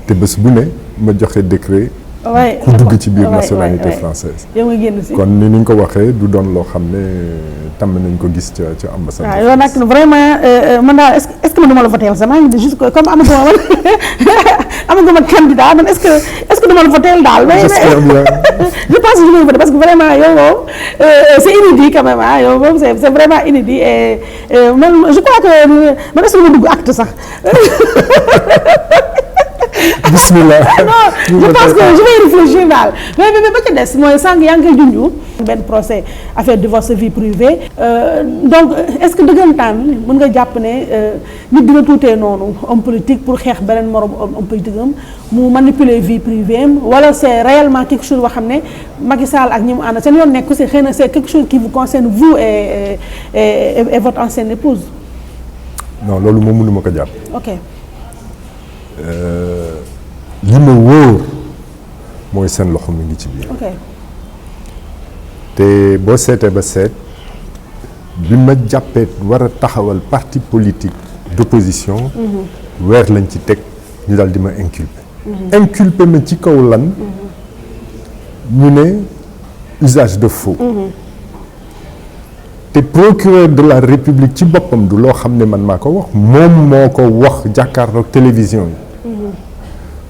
te bés bu ne ma joxe décret. ku dugg ci biir nationalité française. yow nga génn si kon ni ñu ko waxee du doon loo xam ne tàmm nañ ko gis ca ambassade. waaw yow nag vraiment man daal est-ce que man duma la voté sax maa ngi juste comme amaguma candidat man est-ce que duma la voté daal. j'espère bien. je pense que je vais voter parce que vraiment yow moom c'est inédit quand même yow moom c'est vraiment inédit et man je crois que man est-ce que ma dugg acte sax. bismillah. non je pense que je vais réfléchir daal mais ba ca des mooy sànq yaa ngi koy junju benn procès affaire divorce vie privée donc est-ce que dëggantaan mën nga jàpp ne nit dina tuutee noonu homme politique pour xeex beneen morom homme politique am mu manipuler vie privée am wala c'est réellement quelque chose boo xam ne Macky Sall ak ñi mu ànd seen yoon nekk aussi xëy na c'est quelque chose qui vous concerne vous et votre ancienne épouse. non loolu moom mënuma ko jàpp. ok. li ma wóor mooy seen loxo mi ngi ci biir. ok. te boo seetee ba seet bi ma jàppee war a taxawal parti politique d'opposition. weer lañ ci teg ñu daal di ma inculpé ma ci kaw lan ñu ne usage de faux te procureur de la République ci boppam du loo xam ne man maa ko wax moom moo ko wax jàkkaarloog télévision yi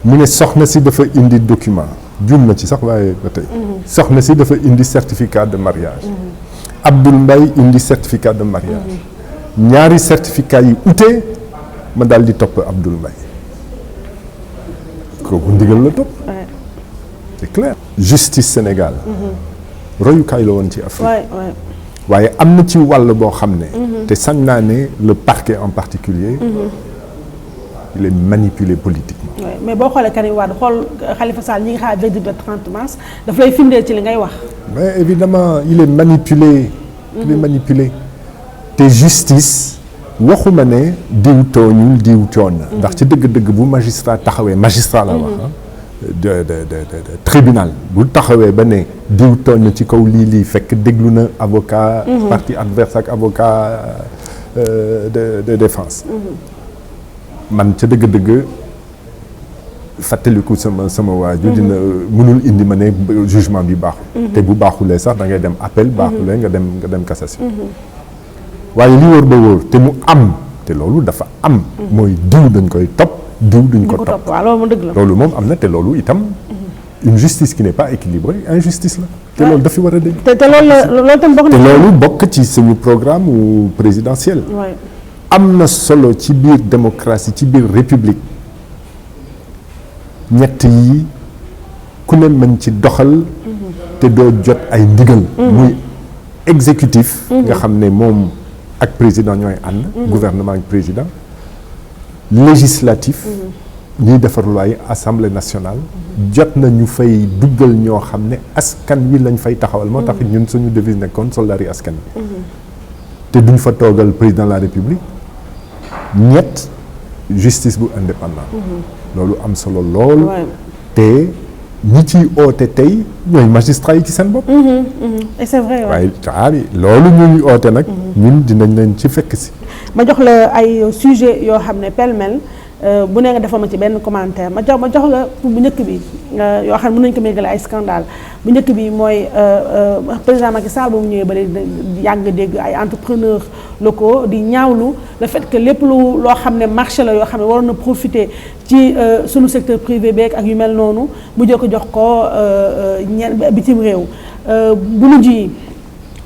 mu ne soxna si dafa indi document juum na ci sax waaye ba tey soxna si dafa indi certificat de mariage Abdoul Mbaye indi certificat de mariage ñaari certificat yi ute ma daal di topp Abdoul Mbaye kooku ndigal la topp c'est clair justice Sénégal royukaay la woon ci Afrique waaye am na ci wàll boo xam ne te sañ naa ne le parquet en particulier il est manipulé politiquement mais boo xoolee Karim Wade xool Khalifa Sall ñi ngi xaar verdict de 30 mars daf lay firndeel ci li ngay wax mais évidemment il est manipulé te justice waxuma ne diw tooñul diw tooñ na ndax ci dëgg-dëgg bu magistrat taxawee magistrat la wax de tribunal bu taxawee ba ne diw tooñ na ci kaw lii fekk déglu na avocat partie adverse ak avocat de défense man ca dëgg-dëgg fàttaliku sama waaju dina mënul indi ma ne jugement bi baaxul te bu baaxulee sax da ngay dem appel baaxulee nga dem cassation waaye li wóor ba wóor te mu am te loolu dafa am mooy diw dañ koy topp diw duñ ko topp waaw loolu moom dëgg la loolu moom am na te loolu itam une justice qui n'est pas équilibrée injustice la te loolu dafi war a dégg te loolu tam bokk na te loolu bokk ci suñu programme présidentiel am na solo ci biir démocratie ci biir république ñett yi ku ne mën ci doxal te doo jot ay ndigal muy exécutif nga xam ne moom ak président ñooy ànd gouvernement ak président législatif ñuy defar loi assemblée nationale jot na ñu fay duggal ñoo xam ne askan wi lañ fay taxawal moo tax ñun suñu devise nekkoon soldats yi askan wi te duñ fa toogal président de la république ñett justice bu indépendant loolu am solo lool te ñi ciy oote tey ñooy magistrat yi ci seen bopp et c'est vrai waaye loolu ñuy oote nag ñun dinañ leen ci fekk si ma jox la ay sujet yoo xam ne pêle-mêle bu nee nga defal ma ci benn commentaire ma jox la bu njëkk bi yoo xam ne mën nañu ko méngale ay scandale bu njëkk bi mooy président Macky Sall ba mu ñëwee ba léegi yàgg dégg ay entrepreneurs locaux di ñaawlu le fait que lépp loo xam ne marché la yoo xam ne waroon na profiter ci sunu secteur privé beeg ak yu mel noonu mu jël ko jox ko bitim réew bu mujj yi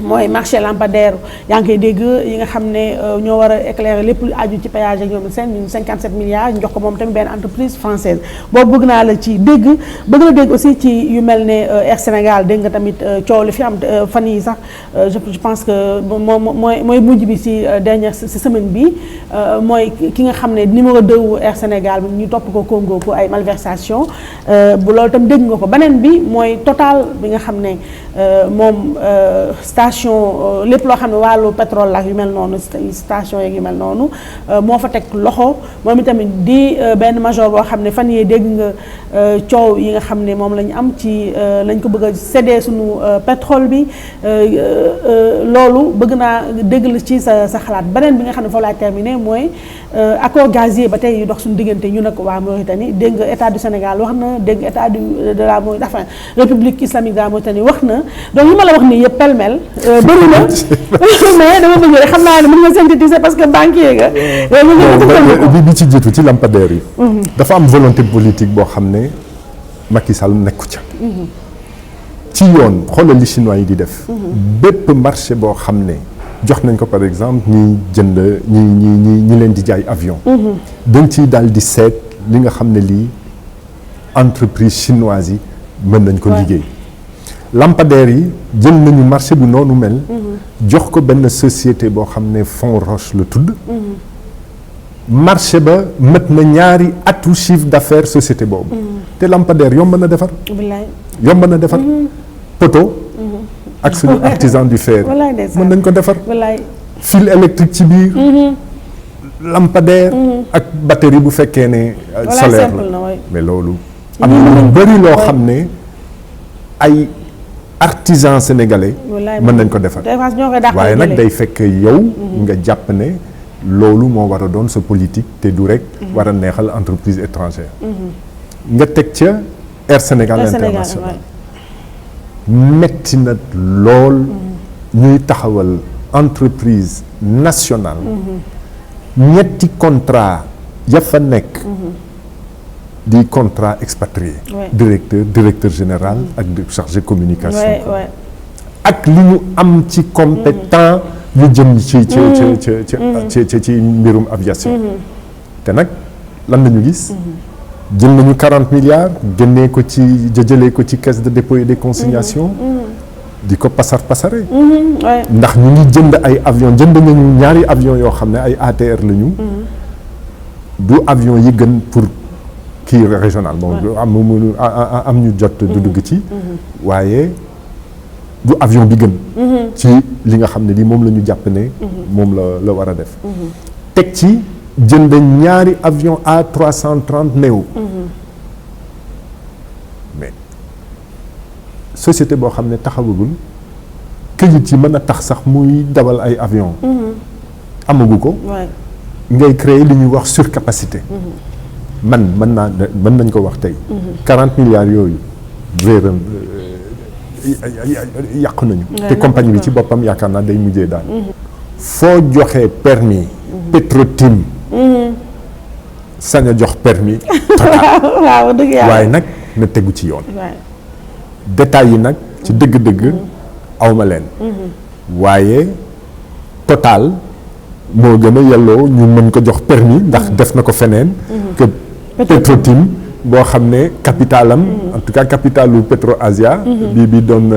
mooy marché lampadaire yaa ngi koy dégg yi nga xam ne ñoo war a éclairer lépp lu aju ci péage ak ñoom seen 57 milliards ñu jox ko moom tamit benn entreprise française boobu bëgg naa la ci dégg bëgg na dégg aussi ci yu mel ne Air Sénégal dégg nga tamit coow li fi am fan yi sax je pense que moom mooy mujj bi si dernière si semaine bi mooy ki nga xam ne numéro 2 wu Air Sénégal ñu topp ko Congo pour ay malversation bu loolu tam dégg nga ko beneen bi mooy Total bi nga xam ne moom station lépp loo xam ne wàllu pétrole la yu mel noonu station yeeg yu mel noonu moo fa teg loxo moom itamit di benn major boo xam ne fan yee dégg nga coow yi nga xam ne moom la ñu am ci lañ ko bëgg a séddee suñu pétrole bi loolu bëgg naa dégg la ci sa xalaat beneen bi nga xam ne foofu laay terminé mooy accord gazier ba tey yu dox suñu diggante ñu nag waa Mauritanie dégg nga état du Sénégal wax na dégg nga état de la enfin république islamique de la Mauritanie wax na donc li ma la wax nii yëpp pêle-mêle bëri na mais dama bëgg rek xam naa ne mën nga synthétiser parce que banquier nga bi ci jiitu ci lampadaire yi dafa am volonté politique boo xam ne Macky Sall nekku ca ci yoon xoolal li chinois yi di def bépp marché boo xam ne jox nañ ko par exemple ñi jënd ñi leen di jaay avion dañ ciy daal di seet li nga xam ne lii entreprise chinoise yi mën nañ ko liggéey lampadaire yi jël nañu marché bu noonu mel jox ko benn société boo xam ne Fond Roche la tudd marché ba mët na ñaari atu chiffre d'affaires société boobu te lampadaire yomb na defar poteau ak suñu artisan du fer mën nañ ko defar fil électrique ci biir lampadaire ak batterie bu fekkee ne solaire la mais loolu am na lu bëri loo xam ne ay artisan sénégalais mën nañ ko defar waaye nag day fekk yow nga jàpp ne loolu moo war a doon sa politique te du rek war a neexal entreprise étrangère nga teg ca Air Sénégal International metti na lool ñuy taxawal entreprise nationale ñetti contrat ya fa nekk di contrat expatrié directeur général ak chargé communication ak li ñu am ci compétent yu jëm ci mbirum aviation te nag lan lañu gis jël nañu 40 milliards génnee ko ci jëlee ko ci caisse de dépôt et de consignation di ko pasare ndax ñu ngi jënd ay avion jënd nañu ñaari avion yoo xam ne ay ATR lañu du avion yi gën pour kii régional moom am ñu jot du dugg ci waaye du avion bi gën ci li nga xam ne lii moom la ñu jàpp ne moom la war a def teg ci jënd ñaari avion A330 Neo mais société boo xam ne taxawagul këyit yi mën a tax sax muy dawal ay avion amagu ko ngay créer li ñuy wax surcapacité mën nañ ko wax tey 40 milliards yooyu réeram yàqu nañu te compagnie bi ci boppam yaakaar naa day mujjee daal foo joxee permis Petro-Tim sañ a jox permis Total waaye nag na tegu ci yoon détails yi nag ci dëgg-dëgg awma leen waaye Total moo gën a yelloo ñu mën ko jox permis ndax def na ko feneen que Petro-Tim boo xam ne capitalam en tout cas capitalu Petro Asia bi doon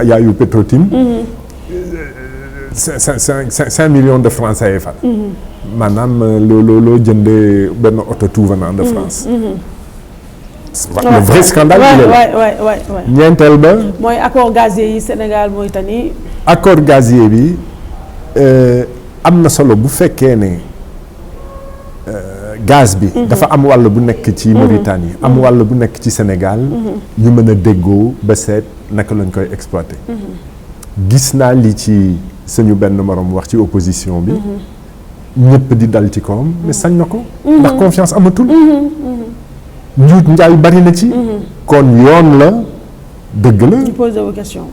yaayu Petro-Tim 5 millions de francs CFA maanaam loo jëndee benn auto tout venant de France le vrai scandale ñeenteel ba mooy accord gazier yi Sénégal Mauritanie accord gazier bi am na solo bu fekkee ne gaz bi dafa am wàll bu nekk ci Mauritanie am wàll bu nekk ci Sénégal ñu mën a déggoo ba seet naka lañ koy exploiter gis naa li ci suñu benn morom wax ci opposition bi ñëpp di dal ci kawam mais sañ na ko ndax confiance amatul njuut njaay bari na ci kon yoon la dëgg la ñu posé wu question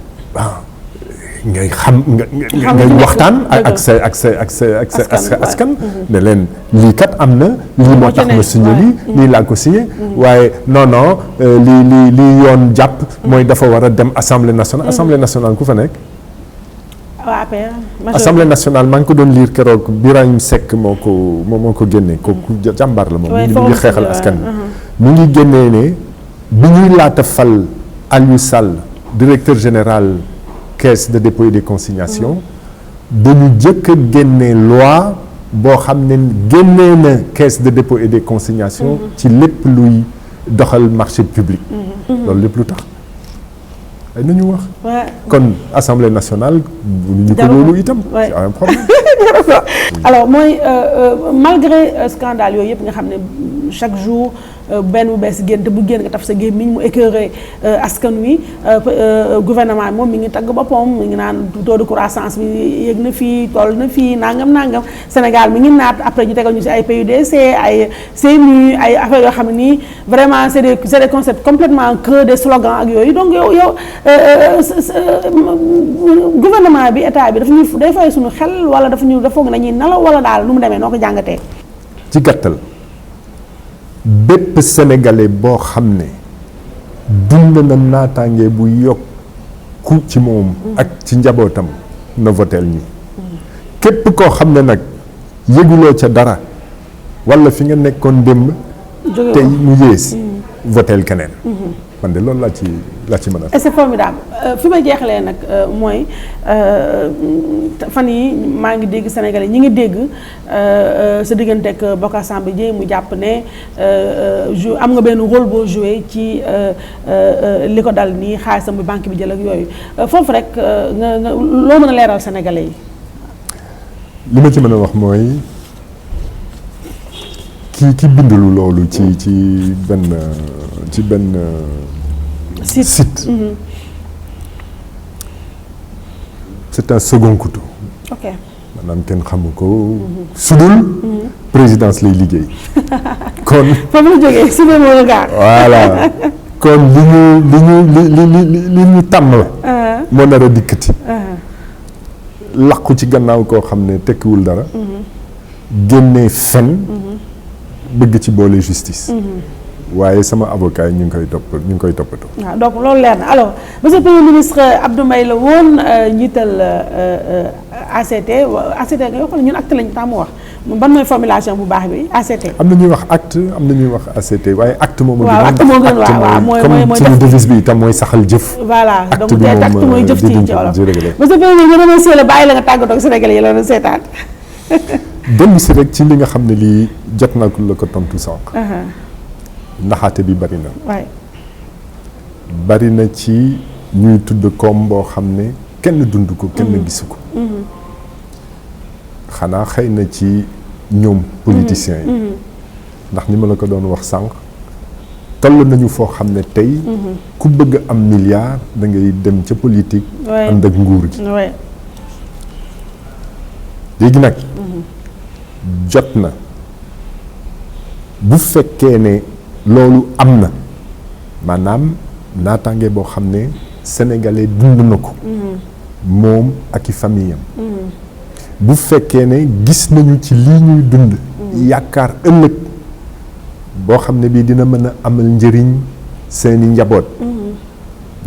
ngay xam ngay waxtaan ak sa askan ne leen lii kat am na lii moo tax ma signé lii laa ko signé waaye non lii yoon jàpp mooy dafa war a dem assemblée nationale ku fa nekk assemblée nationale maa ngi ko doon lire keroog Birahim Seck moo ko génnee kooku jàmbaar la moom mu ngi xeexal askan bi mu ngi génnee ne bi ñuy laata fal Aliou Sall directeur général caisse de dépôt et de consignation dañu jëkk a génne loi boo xam ne génnee na caisse de dépôt et de consignation ci lépp luy doxal marché public loolu lépp lu tax ay nañu wax kon assemblée nationale bu ñu ko loolu itam c'est un problème alors mooy malgré scandale yooyu yëpp nga xam ne chaque jour benn bu bees génn te bu génn nga taf sa gémmiñ mu écœuré askan wi gouvernement bi moom mi ngi tagg boppam mi ngi naan taux de croissance bi yëg na fii toll na fii nangam Sénégal mi ngi naat après ñu tegal ñu si ay PUDC ay CNU ay affaires yoo xam ne nii vraiment c'est des concepts complètement creux des slogans ak yooyu donc yow gouvernement bi état bi dafa ñu day fay suñu xel wala dafa foog nañuy nelaw wala daal nu mu demee noo ko jàngatee. ci gàttal bépp sénégalais boo xam ne dund na naataange bu yokku ci moom ak ci njabootam na voteel ñi képp koo xam ne nag yëguloo ca dara wala fi nga nekkoon démb tey mu yées voteel keneen man de loolu laa ci mën a. c'est formidable fi ma jeexalee nag mooy fan yi maa ngi dégg Sénégalais ñi ngi dégg sa diggante ak Bocar Samba Dièye mu jàpp ne am nga benn rôle boo joué ci li ko dal nii xaalisam bi banque bi jël ak yooyu foofu rek nga loo mën a leeral Sénégalais yi. li ma ci mën a wax mooy ki bindalu loolu ci benn site. C'est un second couteau. Ok. maanaam kenn xamu ko sudul présidence lay liggéey kon foofu la jógee si moo la gaar voilà kon li ñu tàmm la moo nar a dikkati laqu ci gannaaw koo xam ne tekkiwul dara génnee fen bëgg ci boole justice waaye sama avocat yi ñu ngi koy toppatoo. waaw donc loolu leer na alors monsieur le premier ministre Abdou Mbaye la woon njiital ACT nga yoo xam ne ñun acte lañu tàmm wax ban mooy formulation bu baax bi ACT. am na ñuy wax acte am na ñuy wax ACT waaye acte moom. waaw acte moo gën waaw mooy comme suñu devise bi itam mooy saxal jëf. voilà donc acte mooy jëf ci wolof. monsieur le premier ministre remercier la bàyyi la nga tàggatoo ak Sénégalais yi la doon seetaan. dellu si rek ci li nga xam ne lii jot na la ko tontu sànq. naxaate bi bari na. waay bari na ci ñuy tudd koom boo xam ne kenn dund ko kenn gisu ko. xanaa xëy na ci ñoom politiciens yi. ndax ni ma la ko doon wax sànq toll nañu foo xam ne tey. ku bëgg am milliard da ngay dem ca politique. ànd ak nguur gi. léegi nag. jot na bu fekkee ne. loolu am na maanaam naataange boo xam ne sénégalais dund na ko moom ak i famille am bu fekkee ne gis nañu ci lii ñuy dund yaakaar ëllëg boo xam ne bii dina mën a amal njëriñ seeni njaboot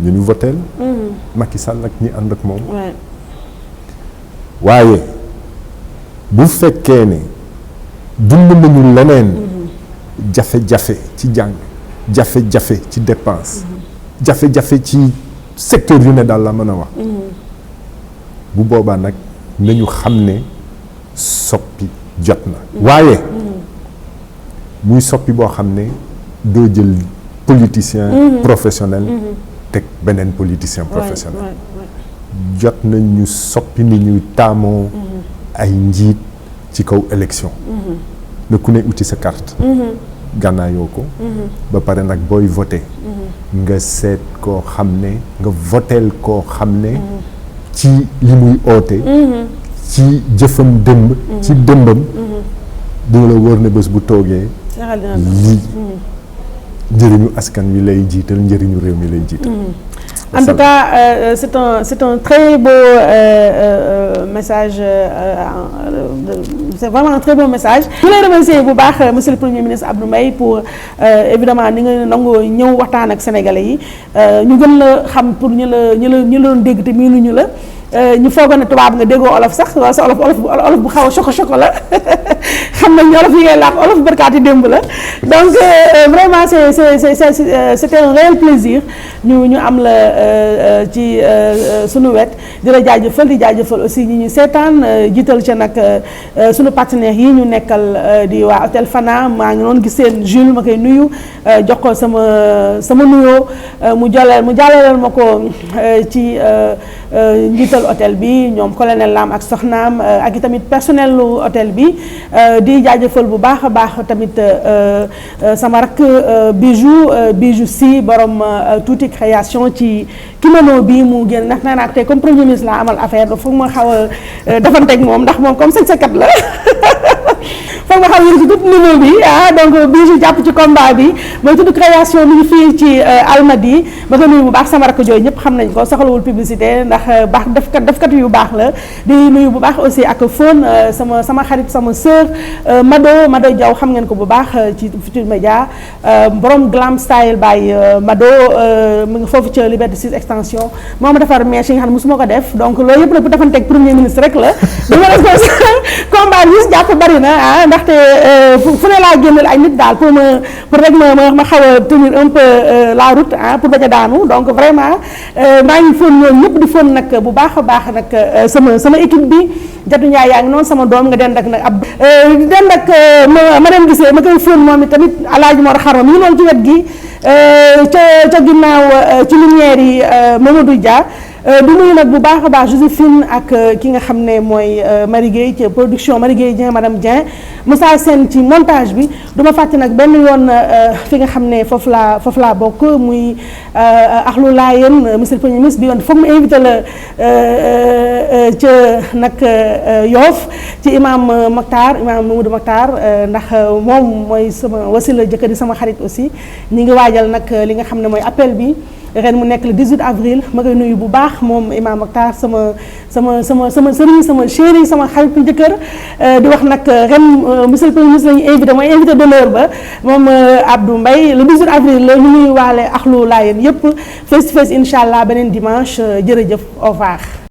ñu ñu voteel Macky Sall ak ñi ànd ak moom waaye bu fekkee ne dund nañu leneen jafe-jafe ci jàng jafe-jafe ci dépense jafe-jafe ci secteur yu ne daal la mën a wax bu boobaa nag nañu xam ne soppi jot na waaye muy soppi boo xam ne doo jël politicien professionnel teg beneen politicien professionnel jot na ñu soppi ni ñuy taamoo ay njiit ci kaw élection na ku ne uti sa carte gànnaayoo ko ba pare nag booy voté nga seet koo xam ne nga voteel koo xam ne ci li muy oote ci jëfam démb ci démbam dina la wóor ne bés bu toogee lii njëriñu askan wi lay jiital njëriñu réew mi lay jiital en tout cas c'est un très beau message c'est vraiment un très beau message. ñu lay remercier bu baax monsieur le premier ministre Abdou Mbaye pour évidemment ni nga nangoo ñëw waxtaan ak sénégalais yi ñu gën la xam pour ñu la doon dégg te miinuñu la ñu foogoon ne tubaab nga déggoo olof sax wala sa olof bu xaw a choco la xam nañ olof yi ngay làkk olof barkaati démb la donc vraiment c'était un réel plaisir ñu am la ci sunu wet di la jaajëfal di jaajëfal aussi ñi ñu seetaan jiital ca nag sunu partenaires yi ñu nekkal di waa hôtel Fana maa ngi doon gis seen Jules ma koy nuyu jox ko sama nuyoo mu jàllaleel ma ko ci njiital hôtel bi ñoom colonel Lam ak soxnaam ak i tamit personnel lu hôtel bi di jaajëfal bu baax a baax tamit sama rakk bijou si borom tuuti création ci kimono bi mu génn ndax nee naa tey comme premier ministre laa amal affaire foog ma xaw a defanteeg moom ndax moom comme sañsakat la foog nga xam ne ci tout niveau bi donc bijou jàpp ci combat bi mooy tudd création mi ngi fii ci Almadi ba nga nuyu bu baax sama rakk jooyu ñëpp xam nañ ko soxlawul publicité ndax baax defkat yu baax la di nuyu bu baax aussi ak Fon sama xarit sama sœur Mado Diaw xam ngeen ko bu baax ci Futurs Médias borom glam style by Mado mu ngi foofu ca Liberté 6 extension moo ma defar mèche yi nga xam ne mosuma ko def donc loolu yëpp nag bu defanteeg premier ministre rek la du ma def ko combat bi si jàpp bari na ndaxte fu ne laa génneel ay nit daal pour rek ma xaw a tenir un peu la route pour bañ a daanu donc vraiment maa ngi fóon ñoom ñëpp di fóon nag bu baax a baax nag sama équipe bi Jatu Ndiaye yaa ngi noonu sama doom nga dend ak nag ab dend ak ma dem gisee ma koy fóon moom i tamit alaaji Mor Xarma mi ngi noonu ci wet gi ca ginnaaw ci lumière yi Mamadou Dia du nuyu nag bu baax a baax Joséphine ak ki nga xam ne mooy Marie Gueye ci production Marie Gueye Dieng madame Dieng Moussa Sène ci montage bi du ma fàtte nag benn yoon fi nga xam ne foofu laa bokk muy Akhlu Layen monsieur le premier ministre bi yoon foog mu invité la ca nag Yoff ci imam Mamadou Mokhtar ndax moom mooy sama wasila jëkkër di sama xarit aussi ñi ngi waajal nag li nga xam ne mooy appel bi ren mu nekk le 18 avril ma koy nuyu bu baax moom imam Mokhtar sama sëriñ sama chéri sama xaritu jëkkër di wax nag ren monsieur le premier ministre la ñu invité mooy invité d'honneur ba moom Abdou Mbaye le 18 avril la ñu nuyu waale Akhlu Layen yëpp face to face incha allah beneen dimanche jërëjëf au revoir.